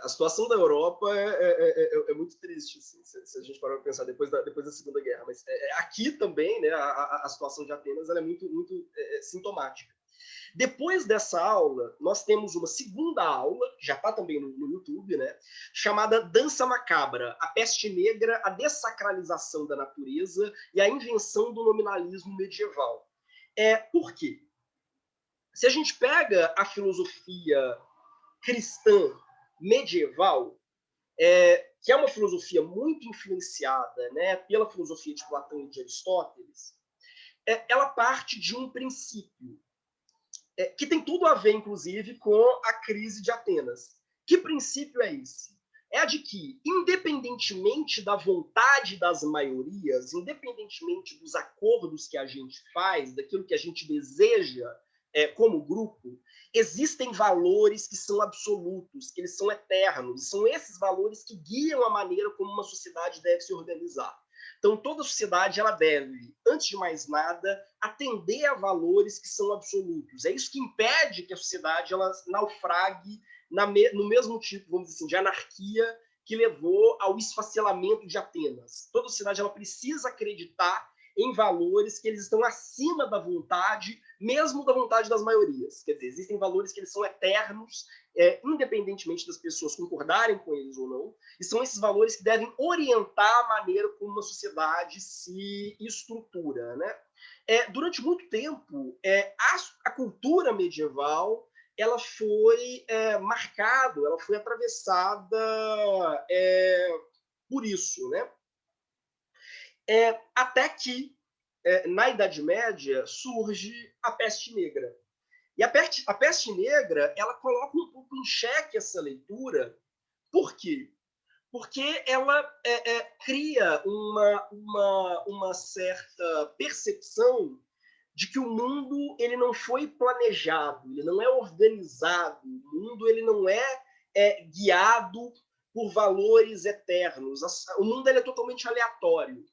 a situação da Europa é muito triste, assim, se a gente parar para pensar depois da Segunda Guerra. Mas aqui também, né, a situação de Atenas ela é muito sintomática. Depois dessa aula, nós temos uma segunda aula, já está também no YouTube, né, chamada Dança Macabra, a peste negra, a dessacralização da natureza e a invenção do nominalismo medieval. Por quê? Se a gente pega a filosofia cristã medieval, que é uma filosofia muito influenciada, né, pela filosofia de Platão e de Aristóteles, ela parte de um princípio que tem tudo a ver, inclusive, com a crise de Atenas. Que princípio é esse? É a de que, independentemente da vontade das maiorias, independentemente dos acordos que a gente faz, daquilo que a gente deseja como grupo, existem valores que são absolutos, que eles são eternos, e são esses valores que guiam a maneira como uma sociedade deve se organizar. Então, toda sociedade ela deve, antes de mais nada, atender a valores que são absolutos. É isso que impede que a sociedade ela naufrague no mesmo tipo, vamos dizer assim, de anarquia que levou ao esfacelamento de Atenas. Toda sociedade ela precisa acreditar em valores que eles estão acima da vontade, mesmo da vontade das maiorias. Quer dizer, existem valores que eles são eternos, independentemente das pessoas concordarem com eles ou não, e são esses valores que devem orientar a maneira como uma sociedade se estrutura. Né? Durante muito tempo, a cultura medieval ela foi marcada, ela foi atravessada por isso, né? Até que, na Idade Média, surge a peste negra. E a peste negra ela coloca um pouco em xeque essa leitura. Por quê? Porque ela cria uma certa percepção de que o mundo ele não foi planejado, ele não é organizado, o mundo ele não é guiado por valores eternos. O mundo ele é totalmente aleatório.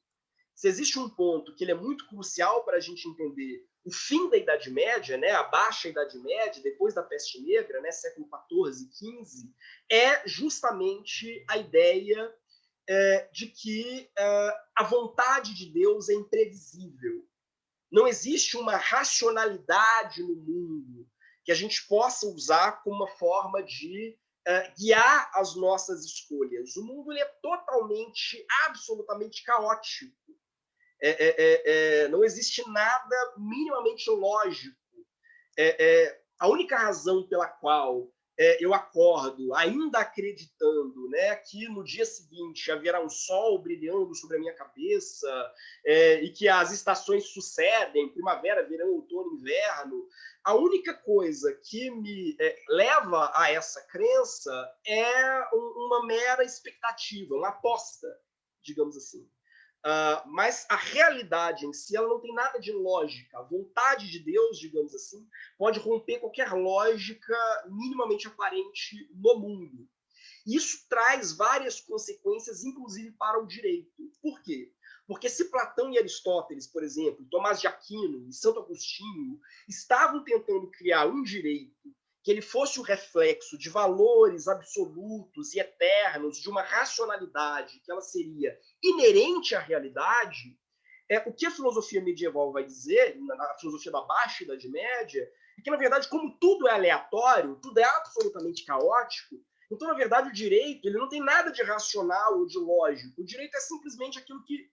Se existe um ponto que ele é muito crucial para a gente entender o fim da Idade Média, né, a baixa Idade Média, depois da Peste Negra, né, século XIV, XV, é justamente a ideia de que a vontade de Deus é imprevisível. Não existe uma racionalidade no mundo que a gente possa usar como uma forma de guiar as nossas escolhas. O mundo ele é totalmente, absolutamente caótico. Não existe nada minimamente lógico. A única razão pela qual eu acordo ainda acreditando, né, que no dia seguinte haverá um sol brilhando sobre a minha cabeça e que as estações sucedem, primavera, verão, outono, inverno, a única coisa que me leva a essa crença é uma mera expectativa, uma aposta, digamos assim. Mas a realidade em si ela não tem nada de lógica. A vontade de Deus, digamos assim, pode romper qualquer lógica minimamente aparente no mundo. Isso traz várias consequências, inclusive para o direito. Por quê? Porque se Platão e Aristóteles, por exemplo, Tomás de Aquino e Santo Agostinho estavam tentando criar um direito que ele fosse o reflexo de valores absolutos e eternos, de uma racionalidade que ela seria inerente à realidade, o que a filosofia medieval vai dizer, na filosofia da Baixa Idade Média, é que, na verdade, como tudo é aleatório, tudo é absolutamente caótico, então, na verdade, o direito ele não tem nada de racional ou de lógico. O direito é simplesmente aquilo que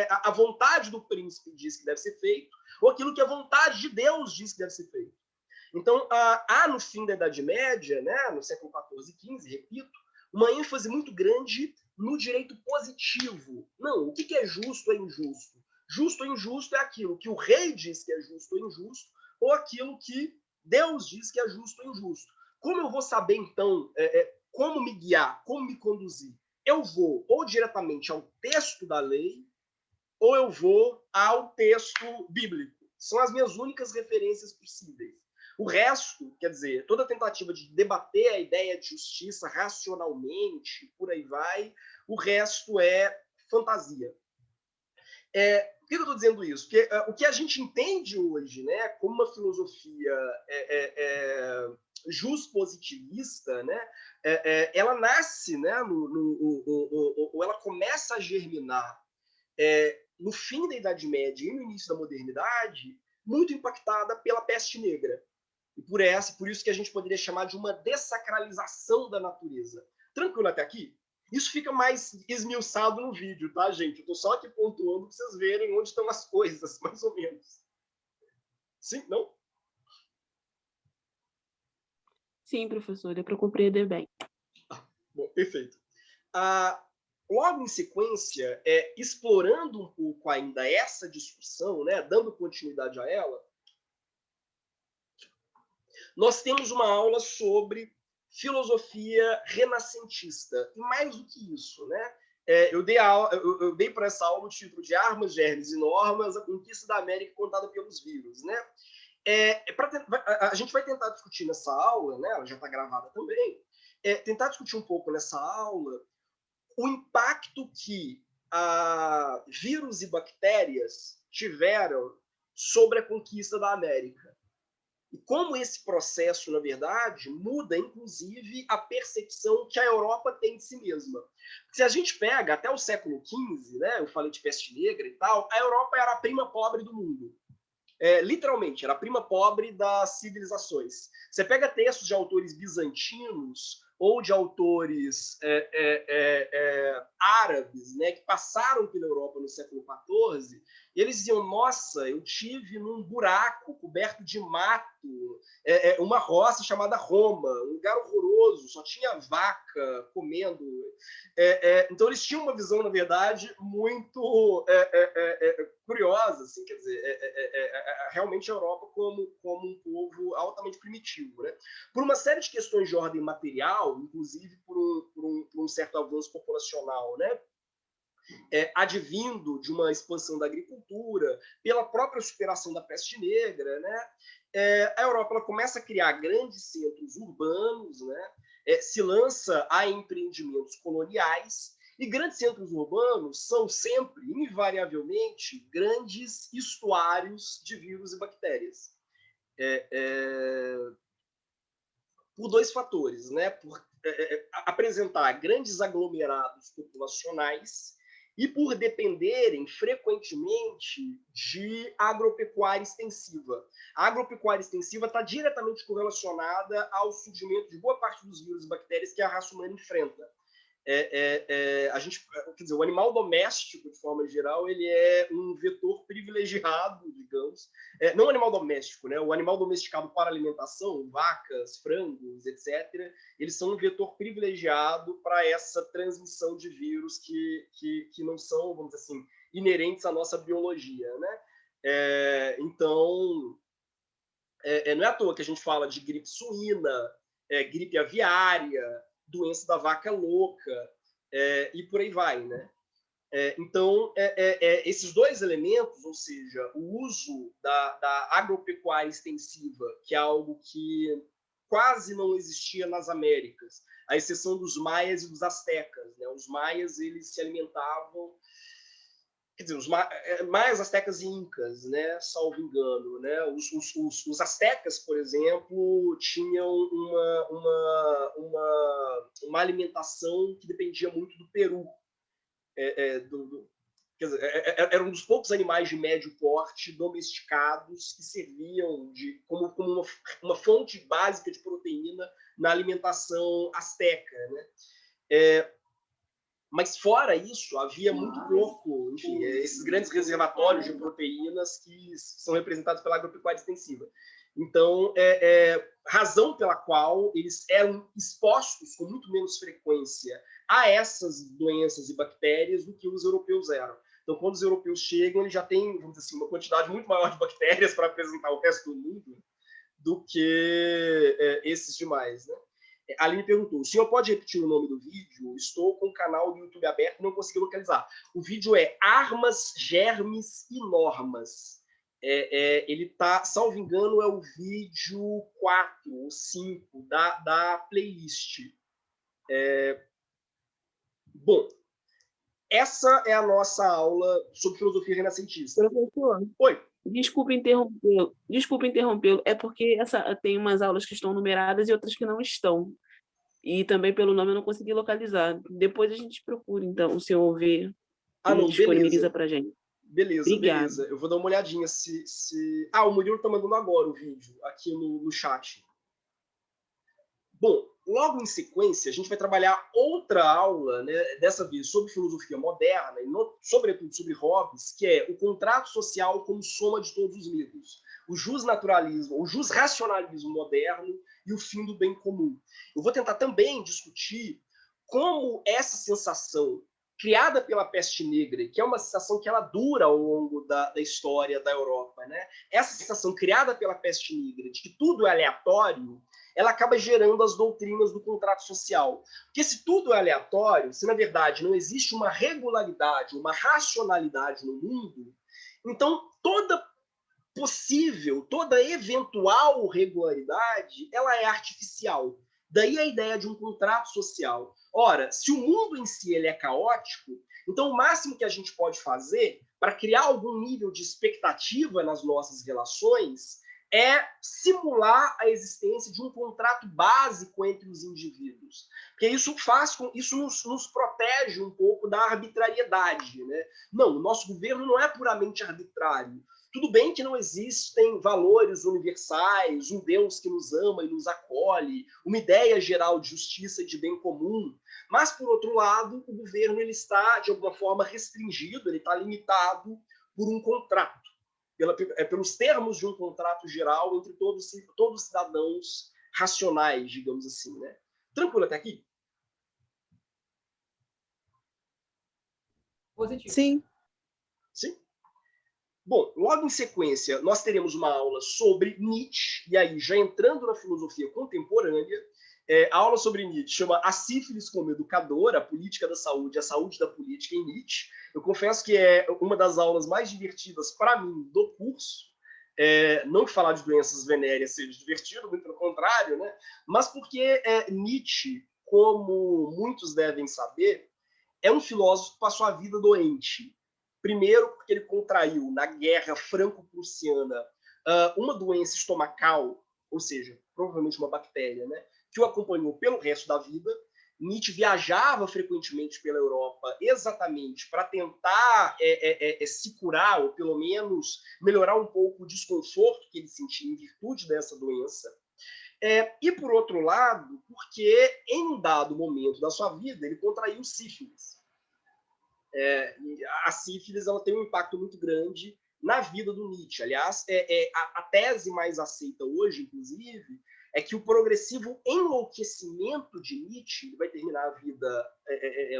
a vontade do príncipe diz que deve ser feito, ou aquilo que a vontade de Deus diz que deve ser feito. Então, há no fim da Idade Média, né, no século XIV e XV, repito, uma ênfase muito grande no direito positivo. Não, o que é justo é injusto. Justo ou injusto é aquilo que o rei diz que é justo ou injusto, ou aquilo que Deus diz que é justo ou injusto. Como eu vou saber, então, como me guiar, como me conduzir? Eu vou ou diretamente ao texto da lei, ou eu vou ao texto bíblico. São as minhas únicas referências possíveis. O resto, quer dizer, toda tentativa de debater a ideia de justiça racionalmente, por aí vai, o resto é fantasia. Por que eu estou dizendo isso? Porque o que a gente entende hoje, né, como uma filosofia justpositivista, né, ela nasce, né, ou ela começa a germinar no fim da Idade Média e no início da modernidade, muito impactada pela peste negra. E por isso que a gente poderia chamar de uma dessacralização da natureza. Tranquilo até aqui? Isso fica mais esmiuçado no vídeo, tá, gente? Eu estou só aqui pontuando para vocês verem onde estão as coisas, mais ou menos. Sim? Não? Sim, professor, é para compreender bem. Bom, perfeito. Logo em sequência, explorando um pouco ainda essa discussão, né, dando continuidade a ela, nós temos uma aula sobre filosofia renascentista. E mais do que isso, né? Eu dei para essa aula o título de Armas, Germes e Normas, a conquista da América contada pelos vírus. Né? A gente vai tentar discutir nessa aula, né? Ela já está gravada também, tentar discutir um pouco nessa aula o impacto que vírus e bactérias tiveram sobre a conquista da América. E como esse processo, na verdade, muda, inclusive, a percepção que a Europa tem de si mesma. Se a gente pega até o século XV, né, eu falei de peste negra e tal, a Europa era a prima pobre do mundo. Literalmente, era a prima pobre das civilizações. Você pega textos de autores bizantinos ou de autores árabes, né, que passaram pela Europa no século XIV, e eles diziam, nossa, eu tive num buraco coberto de mato, uma roça chamada Roma, um lugar horroroso, só tinha vaca comendo. Então eles tinham uma visão, na verdade, muito curiosa, assim, quer dizer, realmente a Europa como um povo altamente primitivo, né? Por uma série de questões de ordem material, inclusive por um certo avanço populacional, né? Advindo de uma expansão da agricultura, pela própria superação da peste negra, né? A Europa ela começa a criar grandes centros urbanos, né? Se lança a empreendimentos coloniais, e grandes centros urbanos são sempre, invariavelmente, grandes estuários de vírus e bactérias. Por dois fatores, né? Por apresentar grandes aglomerados populacionais e por dependerem frequentemente de agropecuária extensiva. A agropecuária extensiva está diretamente correlacionada ao surgimento de boa parte dos vírus e bactérias que a raça humana enfrenta. Quer dizer, o animal doméstico, de forma geral, ele é um vetor privilegiado, digamos. Não o animal doméstico, né? O animal domesticado para alimentação, vacas, frangos, etc., eles são um vetor privilegiado para essa transmissão de vírus que não são, vamos dizer assim, inerentes à nossa biologia, né? Então, não é à toa que a gente fala de gripe suína, gripe aviária, doença da vaca louca, e por aí vai, né? Então, esses dois elementos, ou seja, o uso da agropecuária extensiva, que é algo que quase não existia nas Américas, à exceção dos maias e dos astecas, né? Os maias, eles se alimentavam... Quer dizer, os maias, astecas e incas, né, salvo engano, né? Os astecas, por exemplo, tinham uma alimentação que dependia muito do peru. Quer dizer, era um dos poucos animais de médio porte domesticados que serviam como uma fonte básica de proteína na alimentação asteca, né? Mas, fora isso, havia muito pouco, enfim, esses grandes reservatórios de proteínas que são representados pela agropecuária extensiva. Então, razão pela qual eles eram expostos com muito menos frequência a essas doenças e bactérias do que os europeus eram. Então, quando os europeus chegam, eles já têm, vamos dizer assim, uma quantidade muito maior de bactérias para apresentar ao resto do mundo do que esses demais, né? A Aline perguntou, o senhor pode repetir o nome do vídeo? Estou com o canal do YouTube aberto e não consegui localizar. O vídeo é Armas, Germes e Normas. Ele tá, salvo engano, é o vídeo 4 ou 5 da playlist. Bom, essa é a nossa aula sobre filosofia renascentista. Professor, Oi. desculpe interrompê-lo. É porque tem umas aulas que estão numeradas e outras que não estão. E também pelo nome eu não consegui localizar. Depois a gente procura, então, o senhor vê e disponibiliza para a gente. Beleza, Obrigada. beleza. Eu vou dar uma olhadinha se... Ah, o Murilo está mandando agora o vídeo, aqui no chat. Bom, logo em sequência, a gente vai trabalhar outra aula, né, dessa vez sobre filosofia moderna, e sobretudo sobre Hobbes, que é o contrato social como soma de todos os mitos, o justnaturalismo, o justracionalismo moderno e o fim do bem comum. Eu vou tentar também discutir como essa sensação criada pela peste negra, que é uma sensação que ela dura ao longo da história da Europa, né? Essa sensação criada pela peste negra de que tudo é aleatório, ela acaba gerando as doutrinas do contrato social. Porque se tudo é aleatório, se na verdade não existe uma regularidade, uma racionalidade no mundo, então toda eventual regularidade, ela é artificial. Daí a ideia de um contrato social. Ora, se o mundo em si ele é caótico, então o máximo que a gente pode fazer para criar algum nível de expectativa nas nossas relações é simular a existência de um contrato básico entre os indivíduos. Porque isso nos protege um pouco da arbitrariedade, né? Não, o nosso governo não é puramente arbitrário. Tudo bem que não existem valores universais, um Deus que nos ama e nos acolhe, uma ideia geral de justiça e de bem comum, mas, por outro lado, o governo ele está, de alguma forma, restringido, ele está limitado por um contrato, pelos termos de um contrato geral entre todos os cidadãos racionais, digamos assim, né? Tranquilo até aqui? Positivo. Sim. Sim? Bom, logo em sequência, nós teremos uma aula sobre Nietzsche, e aí, já entrando na filosofia contemporânea, a aula sobre Nietzsche chama A Sífilis como Educadora, a Política da Saúde, a Saúde da Política em Nietzsche. Eu confesso que é uma das aulas mais divertidas para mim do curso. Não que falar de doenças venéreas seja divertido, muito pelo contrário, né? Mas porque Nietzsche, como muitos devem saber, é um filósofo que passou a vida doente. Primeiro, porque ele contraiu, na Guerra Franco-Prussiana, uma doença estomacal, ou seja, provavelmente uma bactéria, né, que o acompanhou pelo resto da vida. Nietzsche viajava frequentemente pela Europa exatamente para tentar se curar, ou pelo menos melhorar um pouco o desconforto que ele sentia em virtude dessa doença. E, por outro lado, porque em um dado momento da sua vida, ele contraiu sífilis. A sífilis ela tem um impacto muito grande na vida do Nietzsche. Aliás, a tese mais aceita hoje, inclusive, é que o progressivo enlouquecimento de Nietzsche, ele vai terminar a vida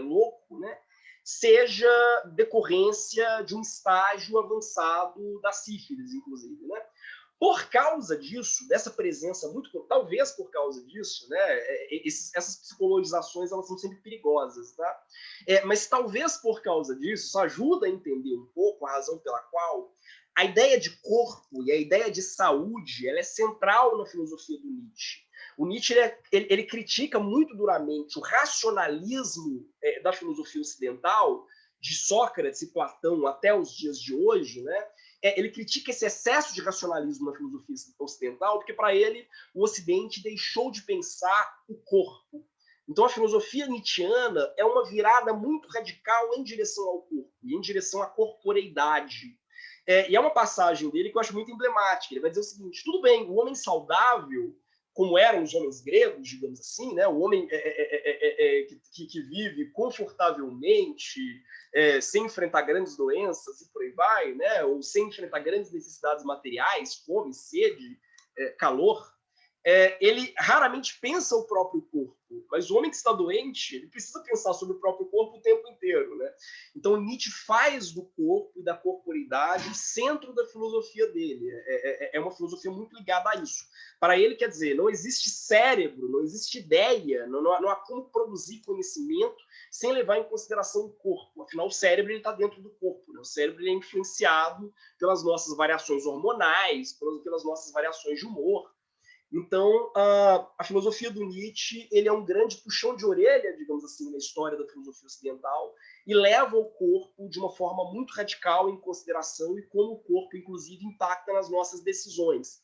louco, né, seja decorrência de um estágio avançado da sífilis, inclusive, né? Por causa disso, dessa presença muito... Talvez por causa disso, né? Essas psicologizações elas são sempre perigosas, tá? Mas talvez por causa disso, isso ajuda a entender um pouco a razão pela qual a ideia de corpo e a ideia de saúde ela é central na filosofia do Nietzsche. O Nietzsche ele critica muito duramente o racionalismo da filosofia ocidental, de Sócrates e Platão até os dias de hoje, né? Ele critica esse excesso de racionalismo na filosofia ocidental, porque para ele o Ocidente deixou de pensar o corpo. Então a filosofia nietzschiana é uma virada muito radical em direção ao corpo, e em direção à corporeidade. E é uma passagem dele que eu acho muito emblemática. Ele vai dizer o seguinte: tudo bem, o homem saudável, como eram os homens gregos, digamos assim, né? O homem que vive confortavelmente, sem enfrentar grandes doenças e por aí vai, né? Ou sem enfrentar grandes necessidades materiais, fome, sede, calor, ele raramente pensa o próprio corpo, mas o homem que está doente, ele precisa pensar sobre o próprio corpo o tempo inteiro, né? Então Nietzsche faz do corpo e da corporeidade o centro da filosofia dele. É uma filosofia muito ligada a isso. Para ele, quer dizer, não existe cérebro, não existe ideia, não há como produzir conhecimento sem levar em consideração o corpo. Afinal, o cérebro está dentro do corpo, né? O cérebro ele é influenciado pelas nossas variações hormonais, pelas nossas variações de humor. Então, a filosofia do Nietzsche ele é um grande puxão de orelha, digamos assim, na história da filosofia ocidental, e leva o corpo de uma forma muito radical em consideração e como o corpo, inclusive, impacta nas nossas decisões.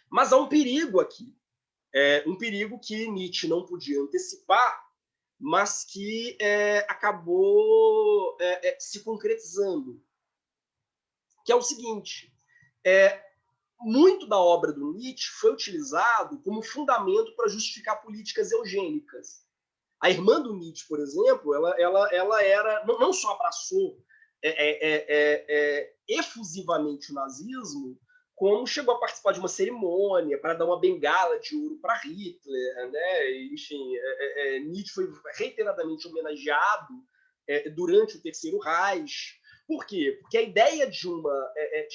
Mas há um perigo aqui, um perigo que Nietzsche não podia antecipar, mas que acabou se concretizando, que é o seguinte: muito da obra do Nietzsche foi utilizado como fundamento para justificar políticas eugênicas. A irmã do Nietzsche, por exemplo, ela era não só abraçou efusivamente o nazismo, como chegou a participar de uma cerimônia para dar uma bengala de ouro para Hitler, né? Enfim, Nietzsche foi reiteradamente homenageado durante o Terceiro Reich. Por quê? Porque a ideia de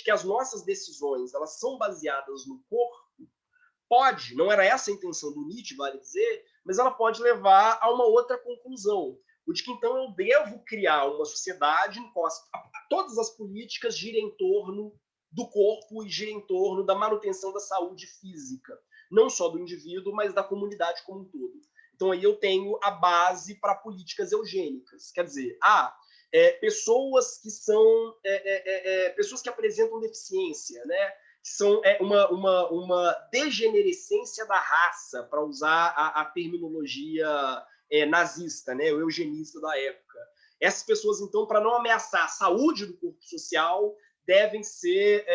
que as nossas decisões elas são baseadas no corpo pode, não era essa a intenção do Nietzsche, vale dizer, mas ela pode levar a uma outra conclusão, o de que então eu devo criar uma sociedade em que todas as políticas girem em torno do corpo e girem em torno da manutenção da saúde física, não só do indivíduo, mas da comunidade como um todo. Então aí eu tenho a base para políticas eugênicas, quer dizer, pessoas que são pessoas que apresentam deficiência, né? Que são uma degenerescência da raça, para usar a terminologia nazista, né? O eugenista da época. Essas pessoas, então, para não ameaçar a saúde do corpo social, devem ser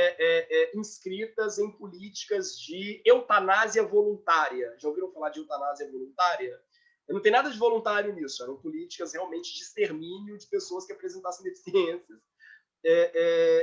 inscritas em políticas de eutanásia voluntária. Já ouviram falar de eutanásia voluntária? Não tem nada de voluntário nisso, eram políticas realmente de extermínio de pessoas que apresentassem deficiências,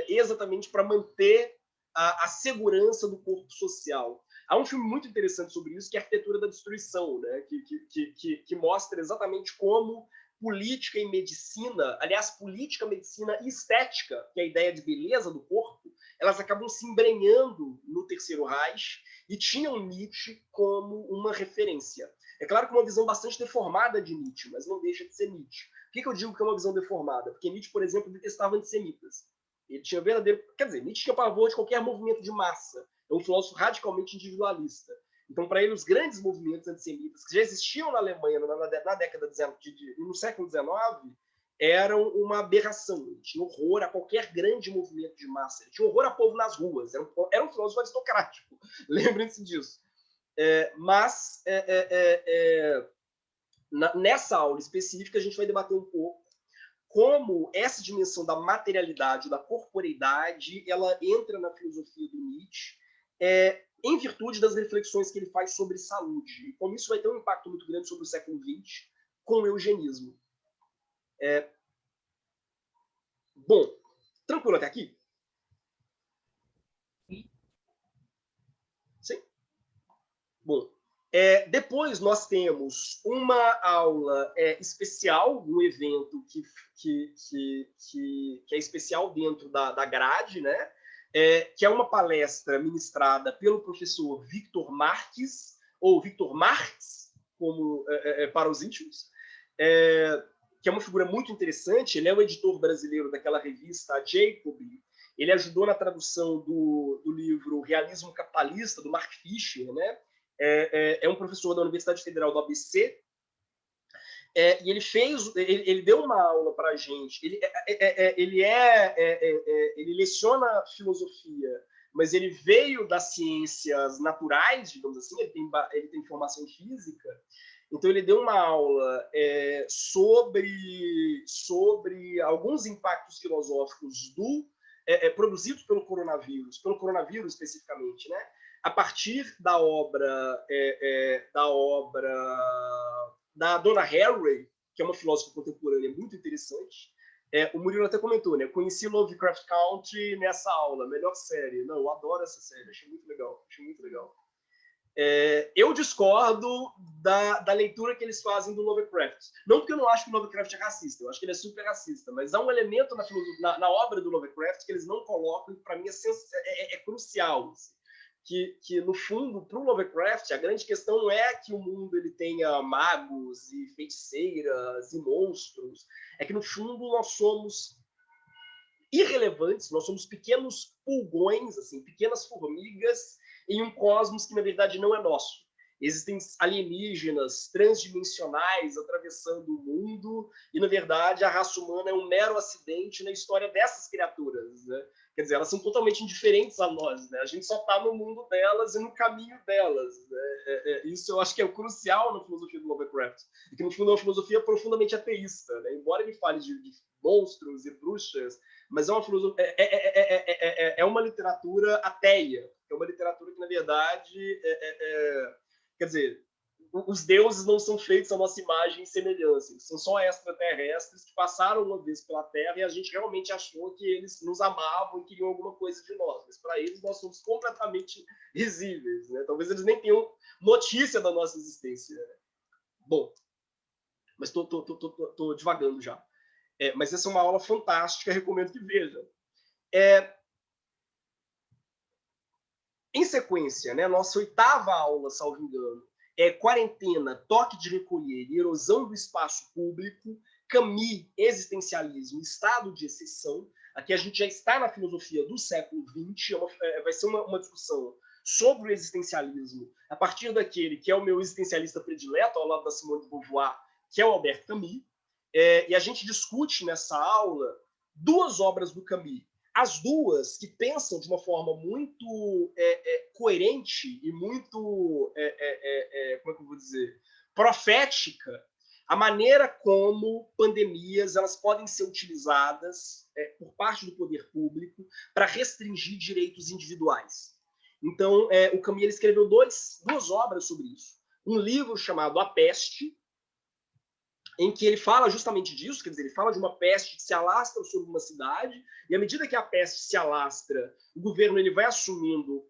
exatamente para manter a segurança do corpo social. Há um filme muito interessante sobre isso, que é Arquitetura da Destruição, né? que mostra exatamente como política e medicina, aliás, política, medicina e estética, que é a ideia de beleza do corpo, elas acabam se embrenhando no Terceiro Reich e tinham Nietzsche como uma referência. É claro que uma visão bastante deformada de Nietzsche, mas não deixa de ser Nietzsche. Por que eu digo que é uma visão deformada? Porque Nietzsche, por exemplo, detestava antissemitas. Ele tinha verdadeiro... Quer dizer, Nietzsche tinha pavor de qualquer movimento de massa. É um filósofo radicalmente individualista. Então, para ele, os grandes movimentos antissemitas que já existiam na Alemanha na década no século XIX eram uma aberração. Ele tinha horror a qualquer grande movimento de massa. Ele tinha horror a povo nas ruas. Era um filósofo aristocrático. Lembrem-se disso. Mas nessa aula específica a gente vai debater um pouco como essa dimensão da materialidade, da corporeidade, ela entra na filosofia do Nietzsche em virtude das reflexões que ele faz sobre saúde, e como isso vai ter um impacto muito grande sobre o século XX com o eugenismo. Bom, tranquilo até aqui? Sim? Bom, depois nós temos uma aula especial, um evento que é especial dentro da grade, né? Que é uma palestra ministrada pelo professor Victor Marques, ou Victor Marx, como para os íntimos, que é uma figura muito interessante. Ele é o editor brasileiro daquela revista, a Jacob. Ele ajudou na tradução do livro Realismo Capitalista, do Mark Fisher, né? É um professor da Universidade Federal do ABC, e ele deu uma aula para a gente. Ele leciona filosofia, mas ele veio das ciências naturais, digamos assim. Ele tem formação em física. Então ele deu uma aula sobre alguns impactos filosóficos produzidos pelo coronavírus especificamente, né? A partir da obra da Donna Haraway, que é uma filósofa contemporânea muito interessante. O Murilo até comentou, né? Conheci Lovecraft Country nessa aula, melhor série. Não, eu adoro essa série, achei muito legal. Eu discordo da leitura que eles fazem do Lovecraft. Não porque eu não acho que o Lovecraft é racista, eu acho que ele é super racista, mas há um elemento na obra do Lovecraft que eles não colocam, e para mim é crucial. Assim, que, no fundo, para o Lovecraft, a grande questão não é que o mundo ele tenha magos e feiticeiras e monstros, é que, no fundo, nós somos irrelevantes, nós somos pequenos pulgões, assim, pequenas formigas em um cosmos que, na verdade, não é nosso. Existem alienígenas transdimensionais atravessando o mundo e, na verdade, a raça humana é um mero acidente na história dessas criaturas, né? Quer dizer, elas são totalmente indiferentes a nós, né? A gente só está no mundo delas e no caminho delas, né? Isso eu acho que é o crucial na filosofia do Lovecraft, e que, no fundo, é uma filosofia profundamente ateísta, né? Embora ele fale de monstros e bruxas, mas é uma filosofia, é uma literatura ateia, é uma literatura que, na verdade, quer dizer, os deuses não são feitos à nossa imagem e semelhança, são só extraterrestres que passaram uma vez pela Terra e a gente realmente achou que eles nos amavam e queriam alguma coisa de nós, mas para eles nós somos completamente risíveis, né? Talvez eles nem tenham notícia da nossa existência. Bom, mas estou divagando já. Mas essa é uma aula fantástica, recomendo que vejam. Em sequência, né, nossa 8ª aula, salvo engano, é Quarentena, Toque de Recolher e Erosão do Espaço Público, Camus, Existencialismo, Estado de Exceção. Aqui a gente já está na filosofia do século XX, vai ser uma discussão sobre o existencialismo a partir daquele que é o meu existencialista predileto, ao lado da Simone de Beauvoir, que é o Albert Camus. E a gente discute nessa aula 2 obras do Camus, as duas que pensam de uma forma muito coerente e muito, como é que eu vou dizer, profética, a maneira como pandemias elas podem ser utilizadas por parte do poder público para restringir direitos individuais. Então, o Camus ele escreveu 2 obras sobre isso. Um livro chamado A Peste, em que ele fala justamente disso, quer dizer, ele fala de uma peste que se alastra sobre uma cidade, e à medida que a peste se alastra, o governo ele vai assumindo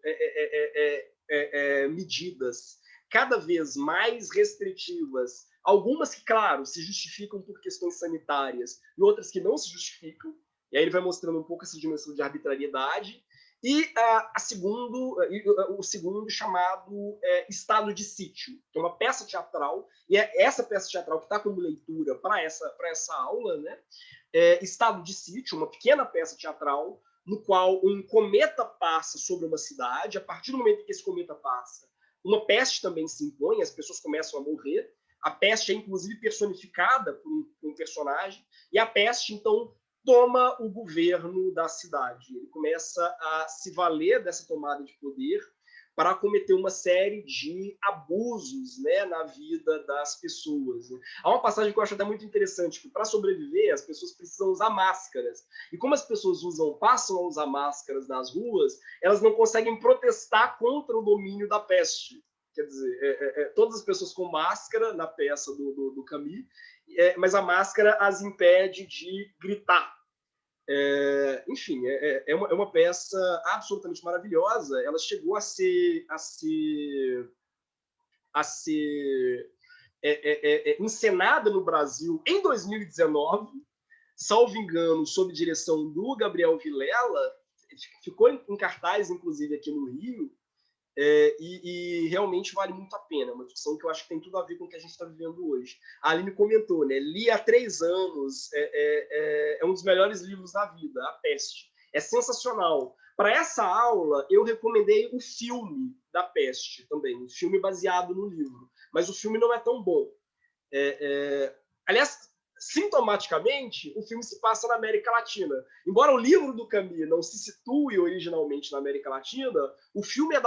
medidas cada vez mais restritivas, algumas que, claro, se justificam por questões sanitárias, e outras que não se justificam, e aí ele vai mostrando um pouco essa dimensão de arbitrariedade, e o segundo chamado Estado de Sítio, que é uma peça teatral, e é essa peça teatral que está como leitura para essa aula, né? Estado de Sítio, uma pequena peça teatral, no qual um cometa passa sobre uma cidade. A partir do momento que esse cometa passa, uma peste também se impõe, as pessoas começam a morrer. A peste é, inclusive, personificada por um personagem, e a peste, então, toma o governo da cidade. Ele começa a se valer dessa tomada de poder para cometer uma série de abusos, né, na vida das pessoas. Há uma passagem que eu acho até muito interessante, que para sobreviver as pessoas precisam usar máscaras. E como as pessoas passam a usar máscaras nas ruas, elas não conseguem protestar contra o domínio da peste. Quer dizer, todas as pessoas com máscara na peça do Camus, mas a máscara as impede de gritar. Enfim, é uma peça absolutamente maravilhosa. Ela chegou a ser encenada no Brasil em 2019, salvo engano, sob direção do Gabriel Vilela, ficou em cartaz, inclusive, aqui no Rio, e realmente vale muito a pena. É uma discussão que eu acho que tem tudo a ver com o que a gente está vivendo hoje. A Aline comentou, né? Li há 3 anos, é um dos melhores livros da vida, A Peste. É sensacional. Para essa aula, eu recomendei o filme da Peste também, um filme baseado no livro. Mas o filme não é tão bom. Aliás, sintomaticamente, o filme se passa na América Latina. Embora o livro do Camus não se situe originalmente na América Latina, o filme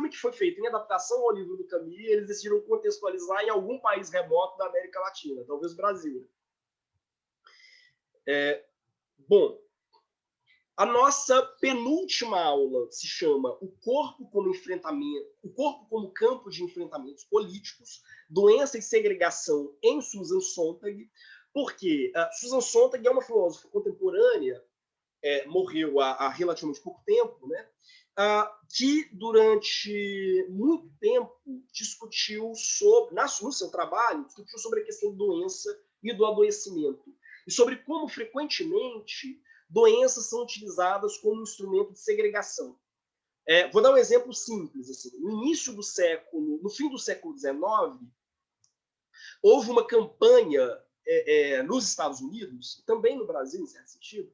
que foi feito em adaptação ao livro do Camus, eles decidiram contextualizar em algum país remoto da América Latina, talvez o Brasil. Bom, a nossa penúltima aula se chama O Corpo como Campo de Enfrentamentos Políticos, Doença e Segregação em Susan Sontag. Porque Susan Sontag é uma filósofa contemporânea, morreu há relativamente pouco tempo, né? que durante muito tempo discutiu sobre, no seu trabalho, discutiu sobre a questão da doença e do adoecimento, e sobre como frequentemente doenças são utilizadas como instrumento de segregação. Vou dar um exemplo simples. Assim. No fim do século XIX, houve uma campanha nos Estados Unidos, também no Brasil, em certo sentido,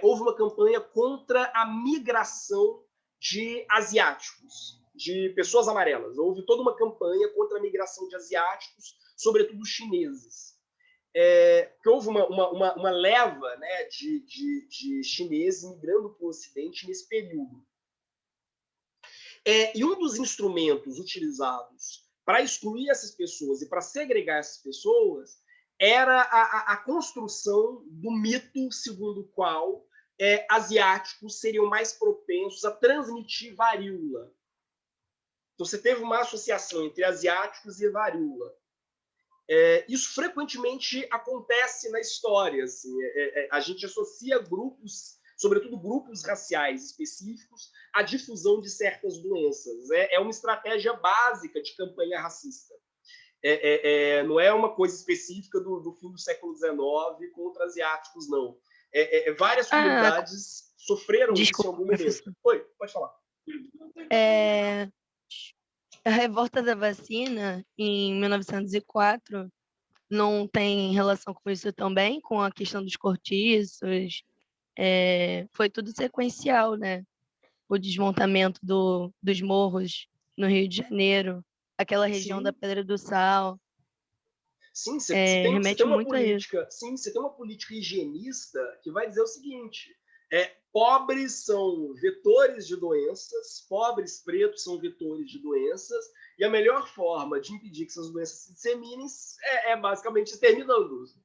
houve uma campanha contra a migração de asiáticos, de pessoas amarelas. Houve toda uma campanha contra a migração de asiáticos, sobretudo chineses. Porque houve uma leva, né, de chineses migrando para o Ocidente nesse período. E um dos instrumentos utilizados para excluir essas pessoas e para segregar essas pessoas era a construção do mito segundo o qual asiáticos seriam mais propensos a transmitir varíola. Então, você teve uma associação entre asiáticos e varíola. Isso frequentemente acontece na história. Assim, a gente associa grupos, sobretudo grupos raciais específicos, à difusão de certas doenças. É uma estratégia básica de campanha racista. Não é uma coisa específica do fim do século XIX contra asiáticos, não. Várias comunidades sofreram isso em algum momento. Professor. Oi, pode falar. A revolta da vacina, em 1904, não tem relação com isso também, com a questão dos cortiços? Foi tudo sequencial, né? O desmontamento dos morros no Rio de Janeiro, aquela região da Pedra do Sal. Sim, você remete tem uma muito política, a isso. sim, você tem uma política higienista que vai dizer o seguinte: pobres são vetores de doenças, pobres pretos são vetores de doenças, e a melhor forma de impedir que essas doenças se disseminem é basicamente exterminando-os.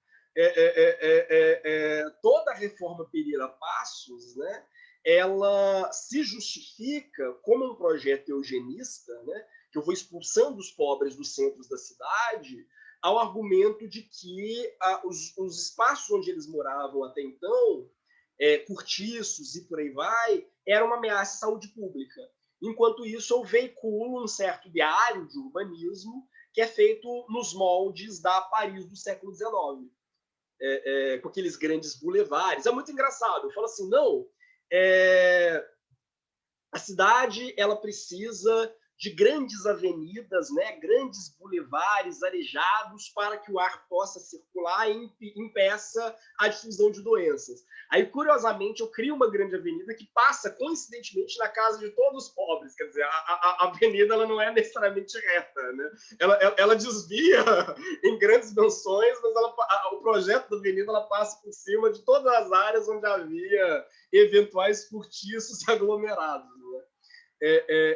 Toda a reforma Pereira Passos, né, ela se justifica como um projeto eugenista, né, que eu vou expulsando os pobres dos centros da cidade, ao argumento de que os espaços onde eles moravam até então, cortiços e por aí vai, era uma ameaça à saúde pública. Enquanto isso, eu veiculo um certo ideário de urbanismo que é feito nos moldes da Paris do século XIX, com aqueles grandes bulevares. É muito engraçado. Eu falo assim, não, a cidade ela precisa de grandes avenidas, né, grandes bulevares arejados para que o ar possa circular e impeça a difusão de doenças. Aí, curiosamente, eu crio uma grande avenida que passa, coincidentemente, na casa de todos os pobres. Quer dizer, a avenida ela não é necessariamente reta, né? Ela desvia em grandes mansões, mas o projeto da avenida ela passa por cima de todas as áreas onde havia eventuais cortiços e aglomerados, né?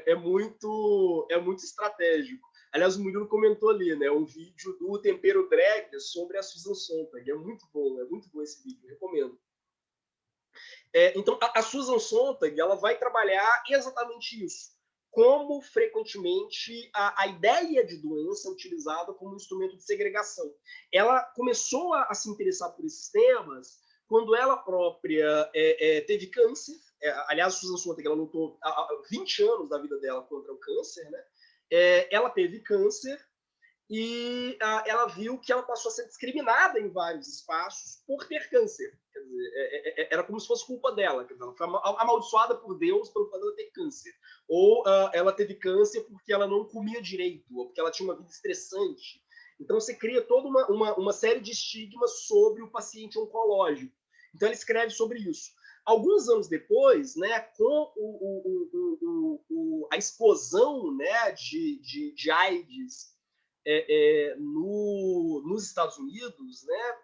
É muito estratégico. Aliás, o Murilo comentou ali, né, um vídeo do Tempero Drag sobre a Susan Sontag. É muito bom esse vídeo, recomendo. Então, a Susan Sontag ela vai trabalhar exatamente isso. Como, frequentemente, a ideia de doença é utilizada como instrumento de segregação. Ela começou a se interessar por esses temas quando ela própria teve câncer. Aliás, a Susan Sontag ela lutou há 20 anos da vida dela contra o câncer, né? Ela teve câncer e ela viu que ela passou a ser discriminada em vários espaços por ter câncer. Quer dizer, era como se fosse culpa dela. Quer dizer, ela foi amaldiçoada por Deus pelo fato de ela ter câncer. Ou ela teve câncer porque ela não comia direito, ou porque ela tinha uma vida estressante. Então, você cria toda uma série de estigmas sobre o paciente oncológico. Então, ela escreve sobre isso. Alguns anos depois, né, com a explosão, né, de AIDS nos Estados Unidos, né,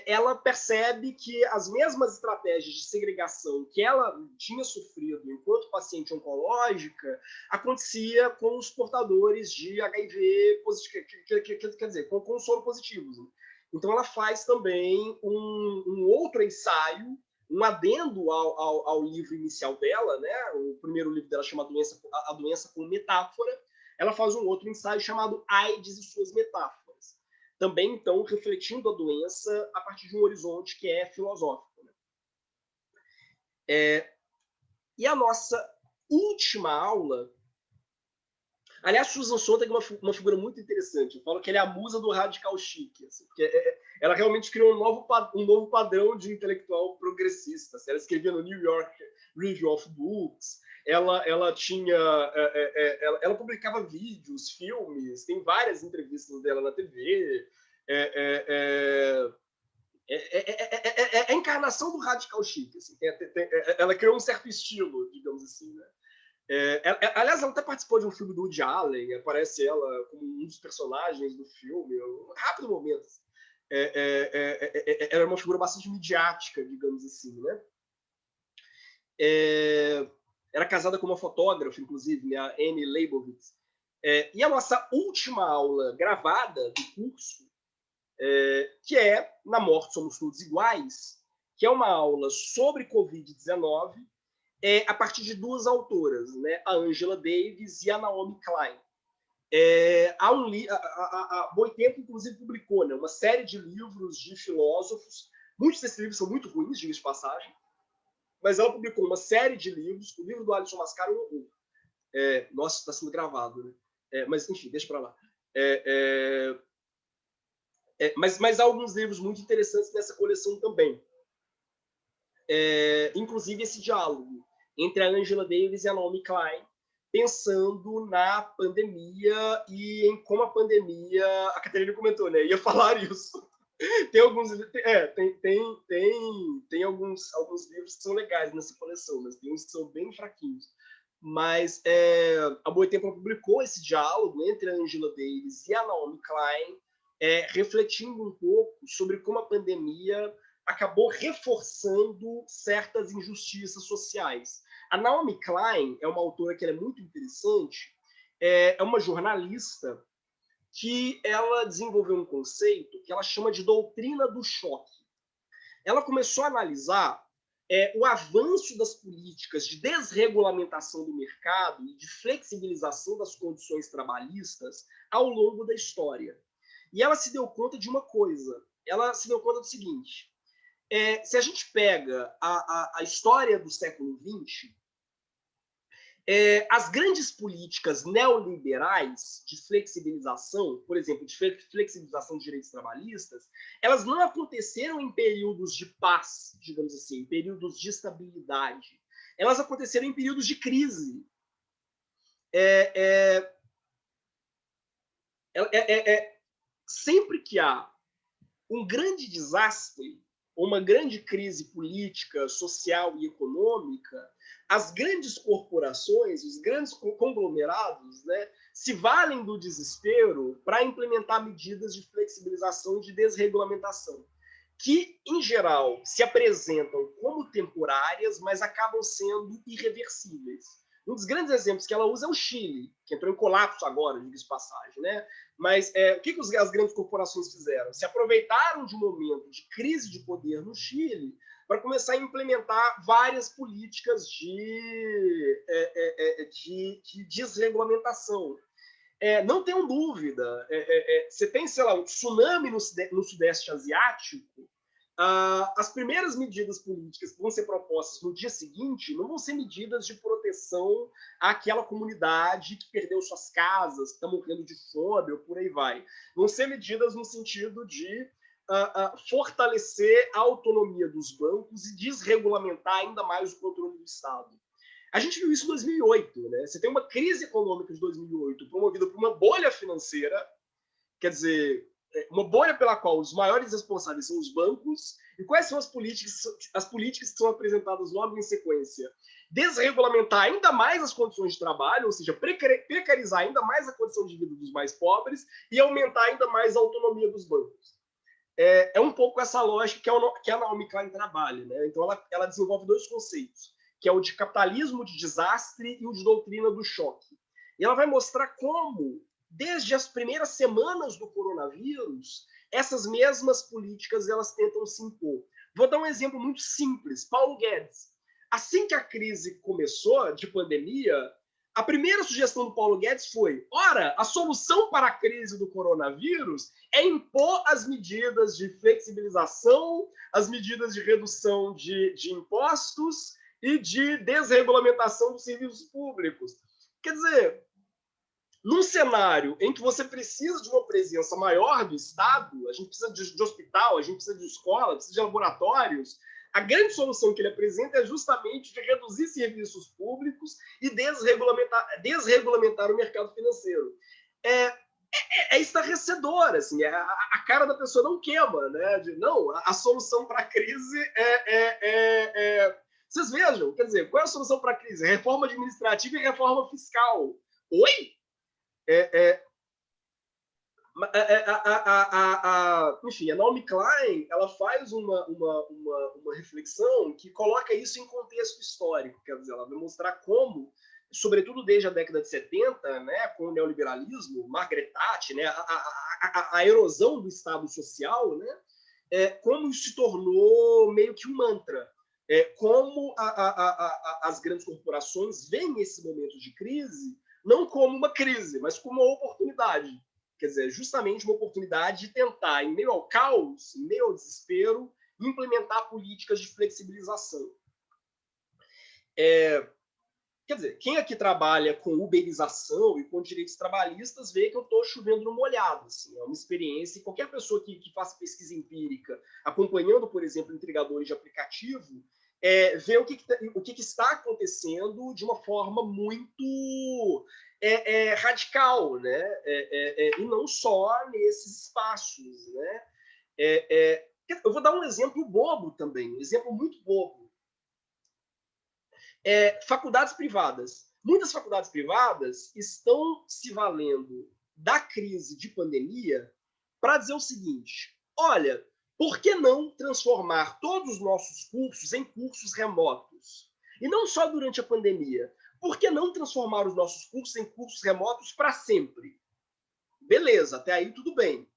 ela percebe que as mesmas estratégias de segregação que ela tinha sofrido enquanto paciente oncológica acontecia com os portadores de HIV positivo, quer dizer, com soro positivos. Né? Então, ela faz também um outro ensaio, um adendo ao livro inicial dela, né? O primeiro livro dela chama A Doença como Metáfora. Ela faz um outro ensaio chamado AIDS e Suas Metáforas. Também, então, refletindo a doença a partir de um horizonte que é filosófico. Né? E a nossa última aula... Aliás, Susan Sontag é uma figura muito interessante. Eu falo que ela é a musa do radical chique, assim, porque ela realmente criou um novo padrão de intelectual progressista. Ela escrevia no New York Review of Books, ela publicava vídeos, filmes, tem várias entrevistas dela na TV. É a encarnação do radical chique. Assim, ela criou um certo estilo, digamos assim, né? Aliás, ela até participou de um filme do Woody Allen, aparece ela como um dos personagens do filme, um rápido momento. Ela é uma figura bastante midiática, digamos assim, né? Era casada com uma fotógrafa, inclusive, né, a Annie Leibovitz. E a nossa última aula gravada do curso, que é Na Morte Somos Todos Iguais, que é uma aula sobre Covid-19, a partir de duas autoras, né? A Angela Davis e a Naomi Klein. A Boitempo, inclusive, publicou, né, uma série de livros de filósofos. Muitos desses livros são muito ruins, diga de passagem, mas ela publicou uma série de livros. O livro do Alisson Mascaro é um horror. Nossa, está sendo gravado, né? Mas, enfim, deixa para lá. Mas há alguns livros muito interessantes nessa coleção também. Inclusive esse diálogo entre a Angela Davis e a Naomi Klein, pensando na pandemia e em como a pandemia... A Catarina comentou, né? Ia falar isso. Tem alguns livros que são legais nessa coleção, mas tem uns que são bem fraquinhos. Mas a Boitempo publicou esse diálogo entre a Angela Davis e a Naomi Klein, refletindo um pouco sobre como a pandemia acabou reforçando certas injustiças sociais. A Naomi Klein é uma autora que é muito interessante, é uma jornalista que ela desenvolveu um conceito que ela chama de doutrina do choque. Ela começou a analisar o avanço das políticas de desregulamentação do mercado e de flexibilização das condições trabalhistas ao longo da história. E ela se deu conta de uma coisa. Ela se deu conta do seguinte: se a gente pega a história do século XX, as grandes políticas neoliberais de flexibilização, por exemplo, de flexibilização de direitos trabalhistas, elas não aconteceram em períodos de paz, digamos assim, em períodos de estabilidade. Elas aconteceram em períodos de crise. Sempre que há um grande desastre, uma grande crise política, social e econômica, as grandes corporações, os grandes conglomerados, né, se valem do desespero para implementar medidas de flexibilização e de desregulamentação, que, em geral, se apresentam como temporárias, mas acabam sendo irreversíveis. Um dos grandes exemplos que ela usa é o Chile, que entrou em colapso agora, diga-se de passagem, né? Mas o que as grandes corporações fizeram? Se aproveitaram de um momento de crise de poder no Chile para começar a implementar várias políticas de desregulamentação. Não tenham dúvida, você tem, sei lá, um tsunami no Sudeste Asiático, as primeiras medidas políticas que vão ser propostas no dia seguinte não vão ser medidas de proteção àquela comunidade que perdeu suas casas, que está morrendo de fome, ou por aí vai. Vão ser medidas no sentido de fortalecer a autonomia dos bancos e desregulamentar ainda mais o controle do Estado. A gente viu isso em 2008. Né? Você tem uma crise econômica de 2008 promovida por uma bolha financeira, quer dizer, uma bolha pela qual os maiores responsáveis são os bancos. E quais são as políticas que são apresentadas logo em sequência? Desregulamentar ainda mais as condições de trabalho, ou seja, precarizar ainda mais a condição de vida dos mais pobres e aumentar ainda mais a autonomia dos bancos. É um pouco essa lógica que a Naomi Klein trabalha. Né? Então, ela desenvolve dois conceitos, que é o de capitalismo de desastre e o de doutrina do choque. E ela vai mostrar como, desde as primeiras semanas do coronavírus, essas mesmas políticas elas tentam se impor. Vou dar um exemplo muito simples. Paulo Guedes. Assim que a crise começou, de pandemia, a primeira sugestão do Paulo Guedes foi: ora, a solução para a crise do coronavírus é impor as medidas de flexibilização, as medidas de redução de impostos e de desregulamentação dos serviços públicos. Quer dizer, num cenário em que você precisa de uma presença maior do Estado, a gente precisa de hospital, a gente precisa de escola, precisa de laboratórios, a grande solução que ele apresenta é justamente de reduzir serviços públicos e desregulamentar o mercado financeiro. É estarrecedor, assim, a cara da pessoa não queima, né? Não, a solução para a crise Vocês vejam, quer dizer, qual é a solução para a crise? Reforma administrativa e reforma fiscal. Oi? Enfim, a Naomi Klein ela faz uma reflexão que coloca isso em contexto histórico, quer dizer, ela vai mostrar como, sobretudo desde a década de 70, né, com o neoliberalismo, Margaret Thatcher, né, a erosão do Estado social, né, como isso se tornou meio que um mantra, como as grandes corporações veem esse momento de crise não como uma crise, mas como uma oportunidade. Quer dizer, justamente uma oportunidade de tentar, em meio ao caos, em meio ao desespero, implementar políticas de flexibilização. Quer dizer, quem aqui trabalha com uberização e com direitos trabalhistas vê que eu estou chovendo no molhado. Assim, é uma experiência, e qualquer pessoa que faça pesquisa empírica, acompanhando, por exemplo, entregadores de aplicativo, vê o que está acontecendo de uma forma muito radical, né? E não só nesses espaços. Né? Eu vou dar um exemplo bobo também, um exemplo muito bobo. Faculdades privadas. Muitas faculdades privadas estão se valendo da crise de pandemia para dizer o seguinte: olha, por que não transformar todos os nossos cursos em cursos remotos? E não só durante a pandemia. Por que não transformar os nossos cursos em cursos remotos para sempre? Beleza, até aí tudo bem.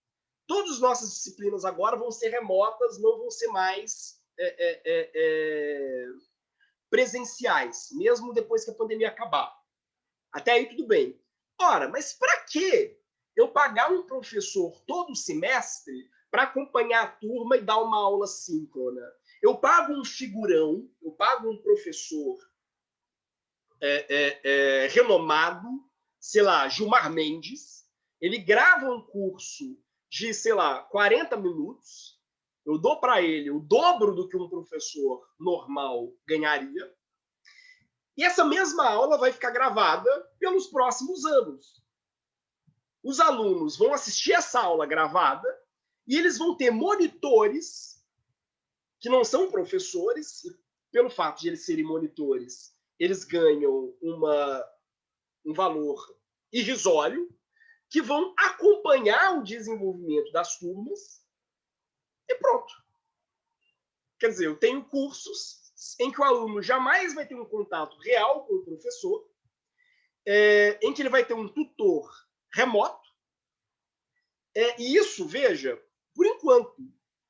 Todas as nossas disciplinas agora vão ser remotas, não vão ser mais presenciais, mesmo depois que a pandemia acabar. Até aí tudo bem. Ora, mas para que eu pagar um professor todo semestre para acompanhar a turma e dar uma aula síncrona? Eu pago um figurão, eu pago um professor renomado, sei lá, Gilmar Mendes, ele grava um curso de, sei lá, 40 minutos, eu dou para ele o dobro do que um professor normal ganharia, e essa mesma aula vai ficar gravada pelos próximos anos. Os alunos vão assistir essa aula gravada e eles vão ter monitores que não são professores, e pelo fato de eles serem monitores, eles ganham um valor irrisório, que vão acompanhar o desenvolvimento das turmas e pronto. Quer dizer, eu tenho cursos em que o aluno jamais vai ter um contato real com o professor, em que ele vai ter um tutor remoto, e isso, veja, por enquanto,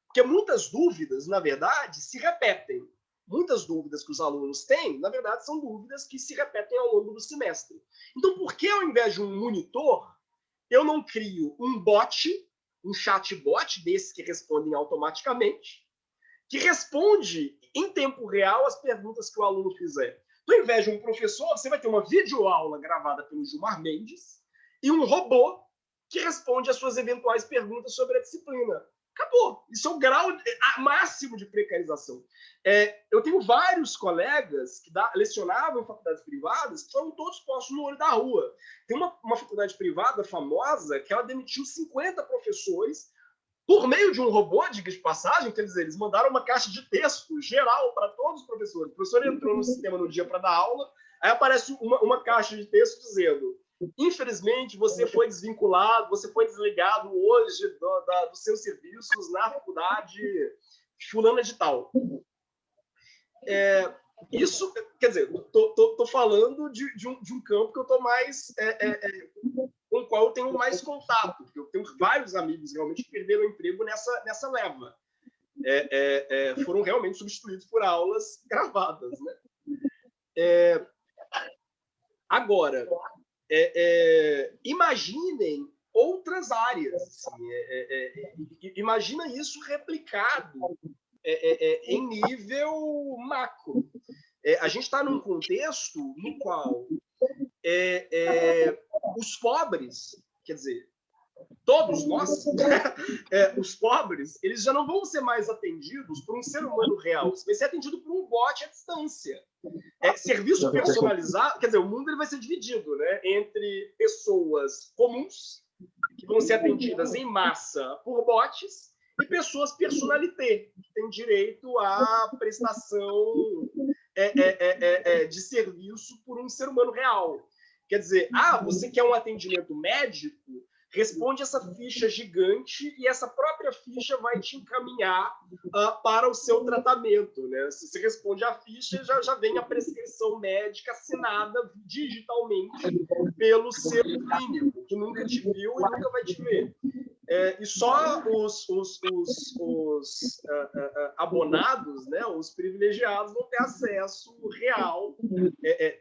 porque muitas dúvidas, na verdade, se repetem. Muitas dúvidas que os alunos têm, na verdade, são dúvidas que se repetem ao longo do semestre. Então, por que, ao invés de um monitor, eu não crio um bot, um chatbot desses que respondem automaticamente, que responde em tempo real as perguntas que o aluno fizer? Então, ao invés de um professor, você vai ter uma videoaula gravada pelo Gilmar Mendes e um robô que responde às suas eventuais perguntas sobre a disciplina. Acabou. Isso é o grau máximo de precarização. Eu tenho vários colegas que lecionavam em faculdades privadas que foram todos postos no olho da rua. Tem uma faculdade privada famosa que ela demitiu 50 professores por meio de um robô, diga de passagem, quer dizer, eles mandaram uma caixa de texto geral para todos os professores. O professor entrou no sistema no dia para dar aula, aí aparece uma caixa de texto dizendo: infelizmente, você foi desvinculado, você foi desligado hoje dos seus serviços na faculdade fulana de tal. Isso, quer dizer, estou falando de um campo que eu estou mais... com o qual eu tenho mais contato, porque eu tenho vários amigos realmente que perderam o emprego nessa leva. Foram realmente substituídos por aulas gravadas. Né? Agora... imaginem outras áreas. Assim, imagina isso replicado em nível macro. A gente está num contexto no qual os pobres, quer dizer, todos nós, os pobres, eles já não vão ser mais atendidos por um ser humano real, vai ser atendido por um bot à distância. Serviço personalizado, quer dizer, o mundo ele vai ser dividido, né, entre pessoas comuns, que vão ser atendidas em massa por bots, e pessoas personalité, que têm direito à prestação de serviço por um ser humano real. Quer dizer, você quer um atendimento médico? Responde essa ficha gigante e essa própria ficha vai te encaminhar para o seu tratamento, né? Se você responde a ficha, já vem a prescrição médica assinada digitalmente pelo seu clínico, que nunca te viu e nunca vai te ver. E só os abonados, né, os privilegiados, vão ter acesso real,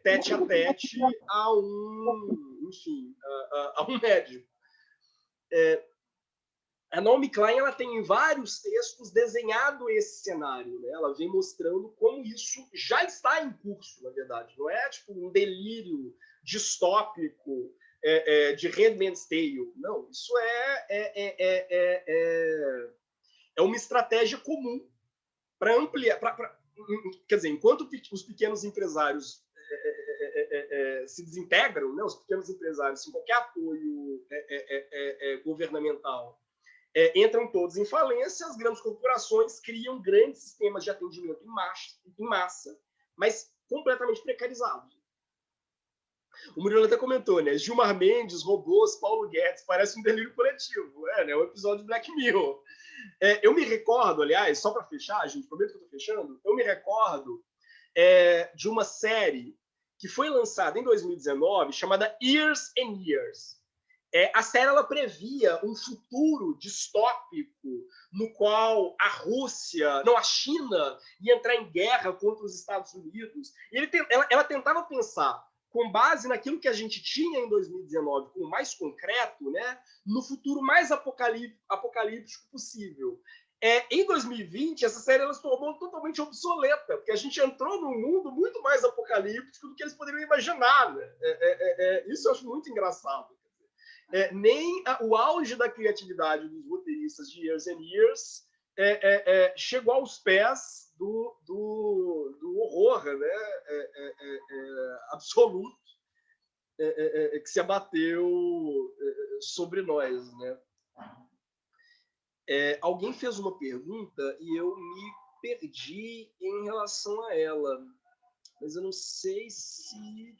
tete a tete, a um médico. A Naomi Klein ela tem em vários textos desenhado esse cenário, né? Ela vem mostrando como isso já está em curso, na verdade. Não é tipo um delírio distópico de Handmaid's Tale. Não, isso é uma estratégia comum para ampliar. Quer dizer, enquanto os pequenos empresários se desintegram, né, os pequenos empresários, sem qualquer apoio governamental, entram todos em falência, as grandes corporações criam grandes sistemas de atendimento em massa, mas completamente precarizados. O Murilo até comentou, né? Gilmar Mendes, robôs, Paulo Guedes, parece um delírio coletivo. Né? Um episódio de Black Mirror. Eu me recordo, aliás, só para fechar, gente, prometo que eu estou fechando, eu me recordo de uma série que foi lançada em 2019, chamada Years and Years. A série ela previa um futuro distópico no qual a China ia entrar em guerra contra os Estados Unidos. E ela tentava pensar, com base naquilo que a gente tinha em 2019, como mais concreto, né, no futuro mais apocalíptico possível. Em 2020, essa série ela se tornou totalmente obsoleta, porque a gente entrou num mundo muito mais apocalíptico do que eles poderiam imaginar. Né? Isso eu acho muito engraçado. Nem o auge da criatividade dos roteiristas de Years and Years chegou aos pés do horror, né? Absoluto que se abateu sobre nós, né? Alguém fez uma pergunta e eu me perdi em relação a ela, mas eu não sei se...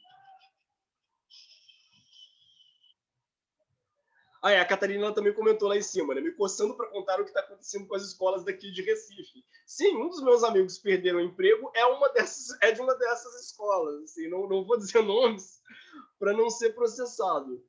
A Catarina também comentou lá em cima, né? Me coçando para contar o que está acontecendo com as escolas daqui de Recife. Sim, um dos meus amigos perderam o emprego é de uma dessas escolas. Assim, não vou dizer nomes para não ser processado.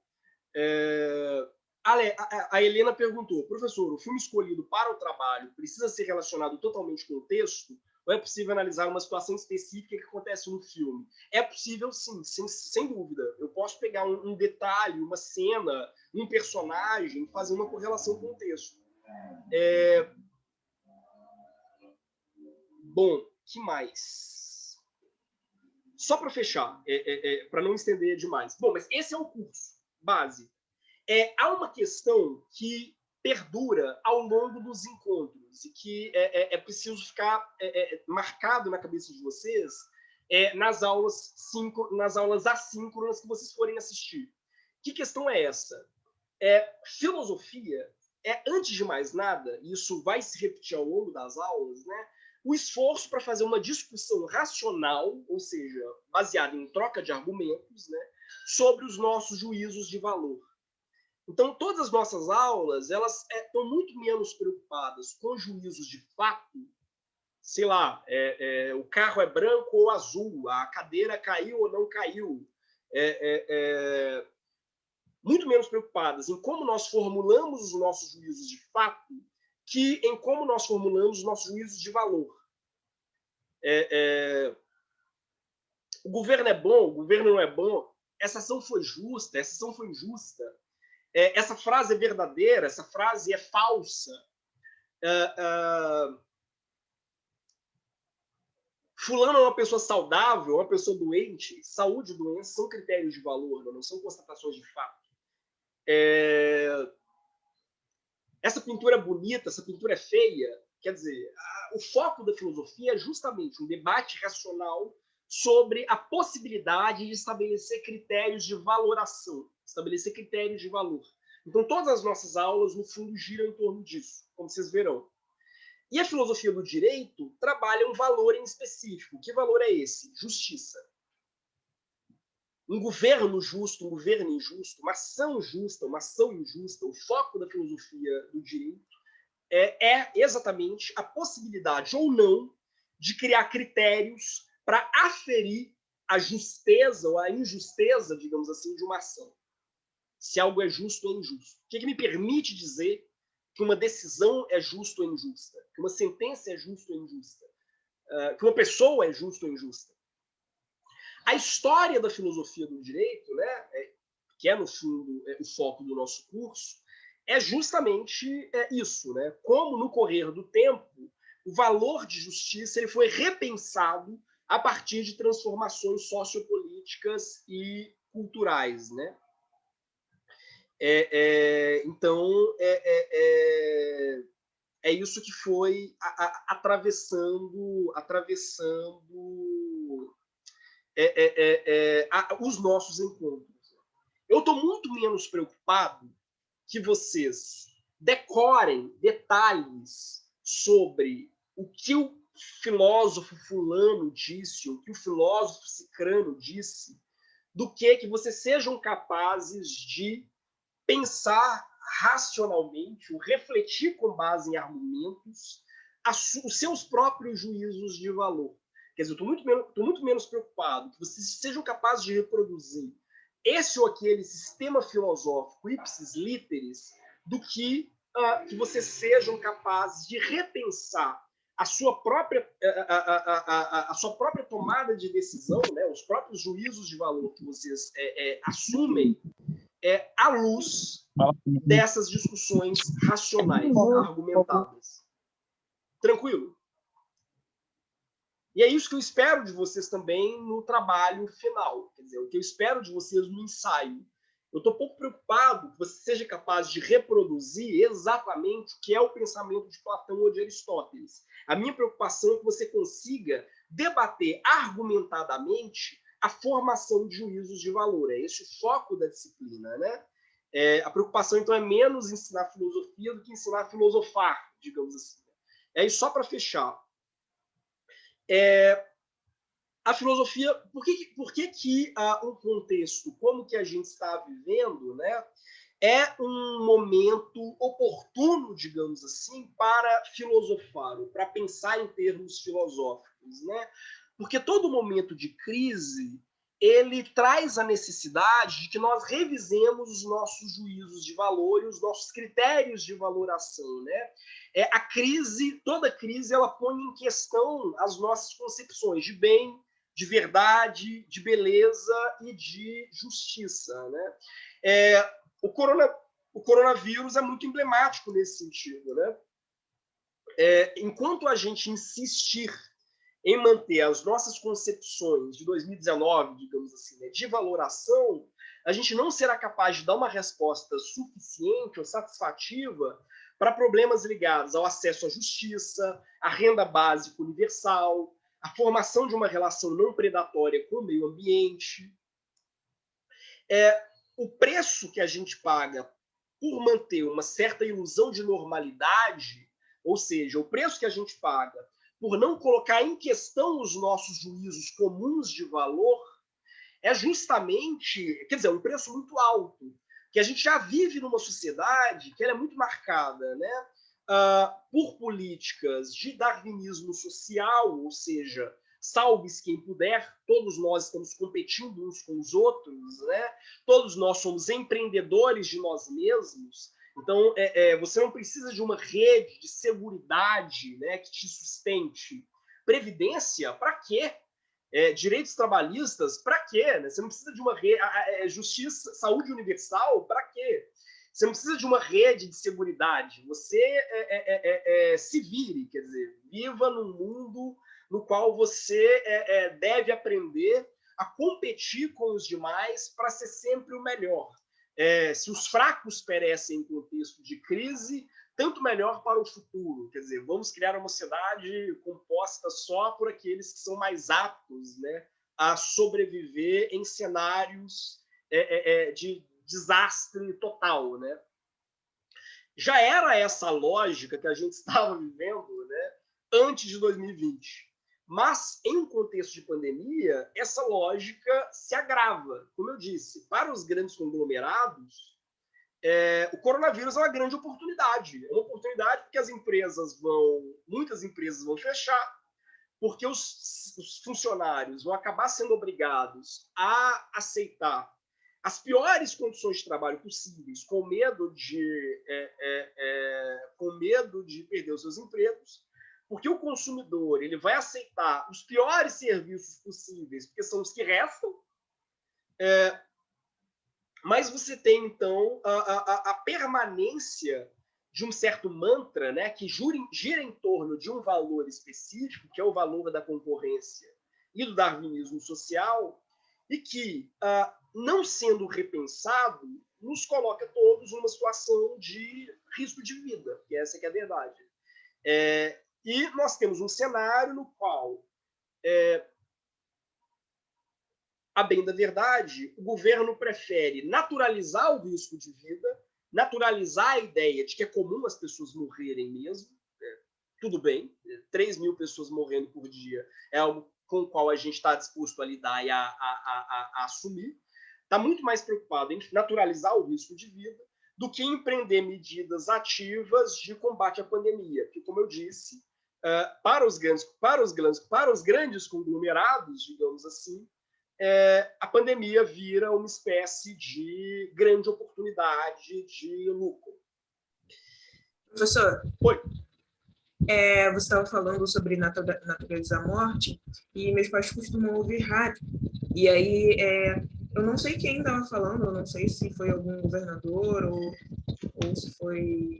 A Helena perguntou, professor, o filme escolhido para o trabalho precisa ser relacionado totalmente com o texto? Ou é possível analisar uma situação específica que acontece no filme? É possível, sim, sem dúvida. Eu posso pegar um detalhe, uma cena, um personagem, e fazer uma correlação com o texto. Bom, que mais? Só para fechar, para não estender demais. Bom, mas esse é o curso base. Há uma questão que perdura ao longo dos encontros e que é preciso ficar marcado na cabeça de vocês nas aulas assíncronas que vocês forem assistir. Que questão é essa? Filosofia antes de mais nada, e isso vai se repetir ao longo das aulas, né, o esforço para fazer uma discussão racional, ou seja, baseada em troca de argumentos, né, sobre os nossos juízos de valor. Então, todas as nossas aulas, elas estão muito menos preocupadas com juízos de fato. Sei lá, o carro é branco ou azul, a cadeira caiu ou não caiu. Muito menos preocupadas em como nós formulamos os nossos juízos de fato que em como nós formulamos os nossos juízos de valor. O governo é bom, o governo não é bom, essa ação foi justa, essa ação foi injusta. Essa frase é verdadeira, essa frase é falsa. fulano é uma pessoa saudável, uma pessoa doente. Saúde e doença são critérios de valor, não são constatações de fato. Essa pintura é bonita, essa pintura é feia. Quer dizer, o foco da filosofia é justamente um debate racional sobre a possibilidade de estabelecer critérios de valoração, estabelecer critérios de valor. Então, todas as nossas aulas, no fundo, giram em torno disso, como vocês verão. E a filosofia do direito trabalha um valor em específico. Que valor é esse? Justiça. Um governo justo, um governo injusto, uma ação justa, uma ação injusta, o foco da filosofia do direito é exatamente a possibilidade ou não de criar critérios para aferir a justeza ou a injusteza, digamos assim, de uma ação. Se algo é justo ou injusto. O que me permite dizer que uma decisão é justa ou injusta? Que uma sentença é justa ou injusta? Que uma pessoa é justa ou injusta? A história da filosofia do direito, né, que é, no fundo, o foco do nosso curso, é justamente isso, né? Como, no correr do tempo, o valor de justiça ele foi repensado a partir de transformações sociopolíticas e culturais, né? Então, é isso que foi atravessando os nossos encontros. Eu estou muito menos preocupado que vocês decorem detalhes sobre o que o filósofo fulano disse, o que o filósofo cicrano disse, do que vocês sejam capazes de pensar racionalmente, ou refletir com base em argumentos, os seus próprios juízos de valor. Quer dizer, eu estou muito menos preocupado que vocês sejam capazes de reproduzir esse ou aquele sistema filosófico ipsis literis, do que vocês sejam capazes de repensar a sua própria tomada de decisão, né, os próprios juízos de valor que vocês assumem à luz dessas discussões racionais, argumentadas. Tranquilo? E é isso que eu espero de vocês também no trabalho final. Quer dizer, o que eu espero de vocês no ensaio. Eu estou pouco preocupado que você seja capaz de reproduzir exatamente o que é o pensamento de Platão ou de Aristóteles. A minha preocupação é que você consiga debater argumentadamente a formação de juízos de valor. É esse o foco da disciplina, né? A preocupação, então, é menos ensinar filosofia do que ensinar a filosofar, digamos assim. E aí, só para fechar, a filosofia, por que um contexto como que a gente está vivendo, né, é um momento oportuno, digamos assim, para filosofar, ou para pensar em termos filosóficos, né? Porque todo momento de crise ele traz a necessidade de que nós revisemos os nossos juízos de valor e os nossos critérios de valoração, né? A crise, toda crise, ela põe em questão as nossas concepções de bem, de verdade, de beleza e de justiça, né? O coronavírus é muito emblemático nesse sentido, né? Enquanto a gente insistir em manter as nossas concepções de 2019, digamos assim, né, de valoração, a gente não será capaz de dar uma resposta suficiente ou satisfativa para problemas ligados ao acesso à justiça, à renda básica universal, à formação de uma relação não predatória com o meio ambiente. O preço que a gente paga por manter uma certa ilusão de normalidade, ou seja, o preço que a gente paga por não colocar em questão os nossos juízos comuns de valor, é justamente, quer dizer, um preço muito alto, que a gente já vive numa sociedade que ela é muito marcada, né, por políticas de darwinismo social, ou seja, salve-se quem puder, todos nós estamos competindo uns com os outros, né? Todos nós somos empreendedores de nós mesmos. Então, você não precisa de uma rede de seguridade, né, que te sustente. Previdência, para quê? Direitos trabalhistas, para quê? Né? Você não precisa de uma rede, justiça, saúde universal, para quê? Você não precisa de uma rede de seguridade. Você se vire, quer dizer, viva num mundo no qual você deve aprender a competir com os demais para ser sempre o melhor. Se os fracos perecem em contexto de crise, tanto melhor para o futuro. Quer dizer, vamos criar uma sociedade composta só por aqueles que são mais aptos, né, a sobreviver em cenários de desastre total, né? Já era essa lógica que a gente estava vivendo, né, antes de 2020. Mas, em um contexto de pandemia, essa lógica se agrava. Como eu disse, para os grandes conglomerados, o coronavírus é uma grande oportunidade. É uma oportunidade porque muitas empresas vão fechar, porque os funcionários vão acabar sendo obrigados a aceitar as piores condições de trabalho possíveis, com medo de perder os seus empregos, porque o consumidor ele vai aceitar os piores serviços possíveis, porque são os que restam. Mas você tem, então, a permanência de um certo mantra, né, que gira em torno de um valor específico, que é o valor da concorrência e do darwinismo social, e que, não sendo repensado, nos coloca todos numa situação de risco de vida, que essa que é a verdade. E nós temos um cenário no qual, a bem da verdade, o governo prefere naturalizar o risco de vida, naturalizar a ideia de que é comum as pessoas morrerem mesmo. Tudo bem, 3 mil pessoas morrendo por dia é algo com o qual a gente está disposto a lidar e a assumir. Está muito mais preocupado em naturalizar o risco de vida do que empreender medidas ativas de combate à pandemia, que, como eu disse, para os grandes conglomerados, digamos assim, a pandemia vira uma espécie de grande oportunidade de lucro. Professor, Oi. Você estava falando sobre naturalizar a morte, e meus pais costumam ouvir rádio. E aí, eu não sei quem estava falando, eu não sei se foi algum governador ou se foi...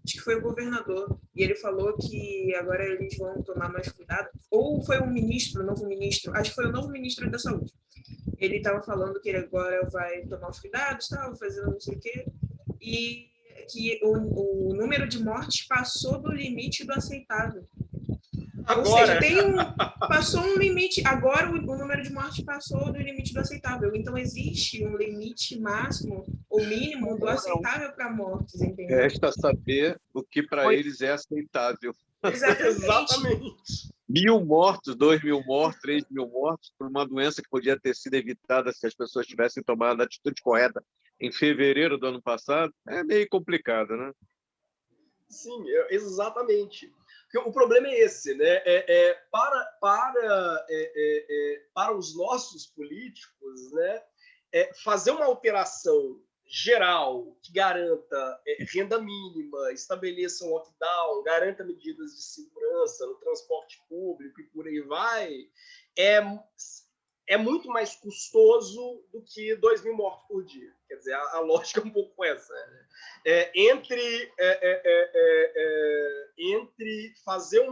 Acho que foi o governador. E ele falou que agora eles vão tomar mais cuidado. Ou foi um ministro, um novo ministro, acho que foi o novo ministro da Saúde. Ele estava falando que ele agora vai tomar os cuidados, fazendo não sei o quê, e que o número de mortes passou do limite do aceitável. Agora. Ou seja, passou um limite, agora o número de mortes passou do limite do aceitável. Então, existe um limite máximo ou mínimo do aceitável para mortes, entendeu? Resta saber o que para eles é aceitável. Exatamente. 1.000 mortos, 2.000 mortos, 3.000 mortos por uma doença que podia ter sido evitada se as pessoas tivessem tomado a atitude correta em fevereiro do ano passado, é meio complicado, né? Sim, exatamente. Porque o problema é esse, né? Para os nossos políticos, né? Fazer uma alteração geral que garanta renda mínima, estabeleça um lockdown, garanta medidas de segurança no transporte público e por aí vai, é muito mais custoso do que 2.000 mortos por dia. Quer dizer, a lógica é um pouco essa. Né? Entre fazer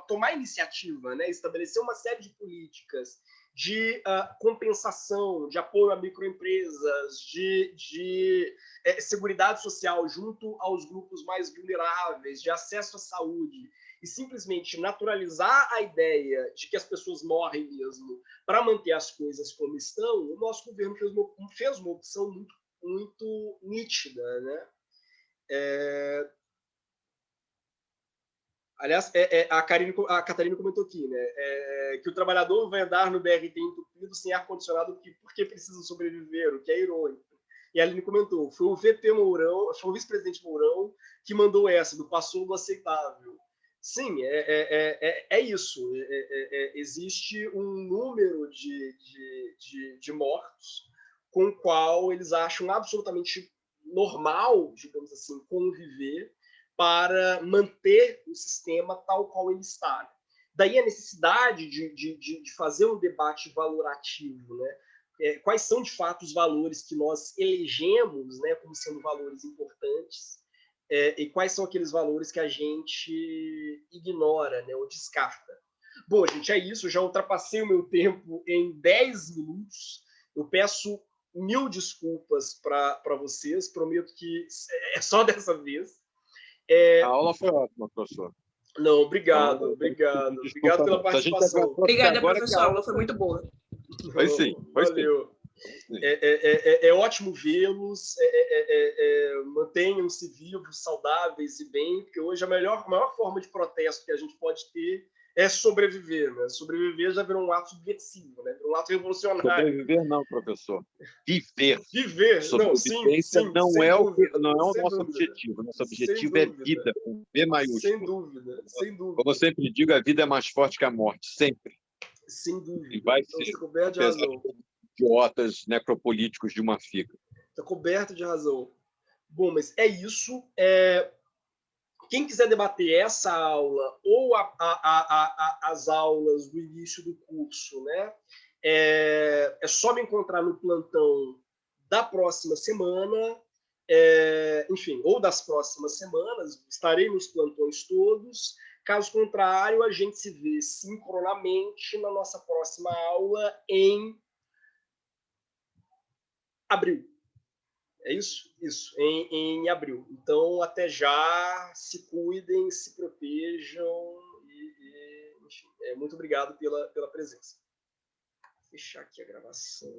tomar iniciativa, né? Estabelecer uma série de políticas de compensação, de apoio a microempresas, de seguridade social junto aos grupos mais vulneráveis, de acesso à saúde, e simplesmente naturalizar a ideia de que as pessoas morrem mesmo para manter as coisas como estão, o nosso governo fez uma opção muito, muito nítida, né? Aliás, a Catarina comentou aqui, né? Que o trabalhador vai andar no BRT entupido sem ar-condicionado porque precisa sobreviver, o que é irônico. E a Aline comentou, foi o VP Mourão, foi o vice-presidente Mourão que mandou essa, do passou do aceitável. Sim, é isso. Existe um número de mortos com o qual eles acham absolutamente normal, digamos assim, conviver para manter o sistema tal qual ele está. Daí a necessidade de fazer um debate valorativo, né? Quais são, de fato, os valores que nós elegemos, né, como sendo valores importantes, e quais são aqueles valores que a gente ignora, né, ou descarta. Bom, gente, é isso. Eu já ultrapassei o meu tempo em 10 minutos. Eu peço 1000 desculpas para vocês. Prometo que é só dessa vez. A aula foi ótima, professor. Não, obrigado, Então, obrigado. desculpa, Obrigado pela se a gente participação. Obrigada, agora que professor. a A aula foi muito boa. Foi sim, foi sim. Valeu. Sim. É ótimo vê-los. Mantenham-se vivos, saudáveis e bem, porque hoje a maior forma de protesto que a gente pode ter é sobreviver, né? Sobreviver já virou um ato subversivo, né? Virou um ato revolucionário. Sobreviver não, professor. Viver. Viver, não, sim, Sobrevivência sim, não sem é dúvida, não é o sem nosso dúvida. objetivo. Nosso Sem objetivo é dúvida. vida, com V maiúsculo. Sem dúvida, sem dúvida. Como eu sempre digo, a vida é mais forte que a morte, sempre. Sem dúvida. E vai Então, ser, você está coberto de apesar razão. de idiotas necropolíticos de uma figa. Está coberto de razão. Bom, mas é isso. Quem quiser debater essa aula ou as aulas do início do curso, né, é só me encontrar no plantão da próxima semana, enfim, ou das próximas semanas. Estarei nos plantões todos. Caso contrário, a gente se vê sincronamente na nossa próxima aula em abril. É isso? Isso, em abril. Então, até já, se cuidem, se protejam enfim, muito obrigado pela presença. Vou fechar aqui a gravação.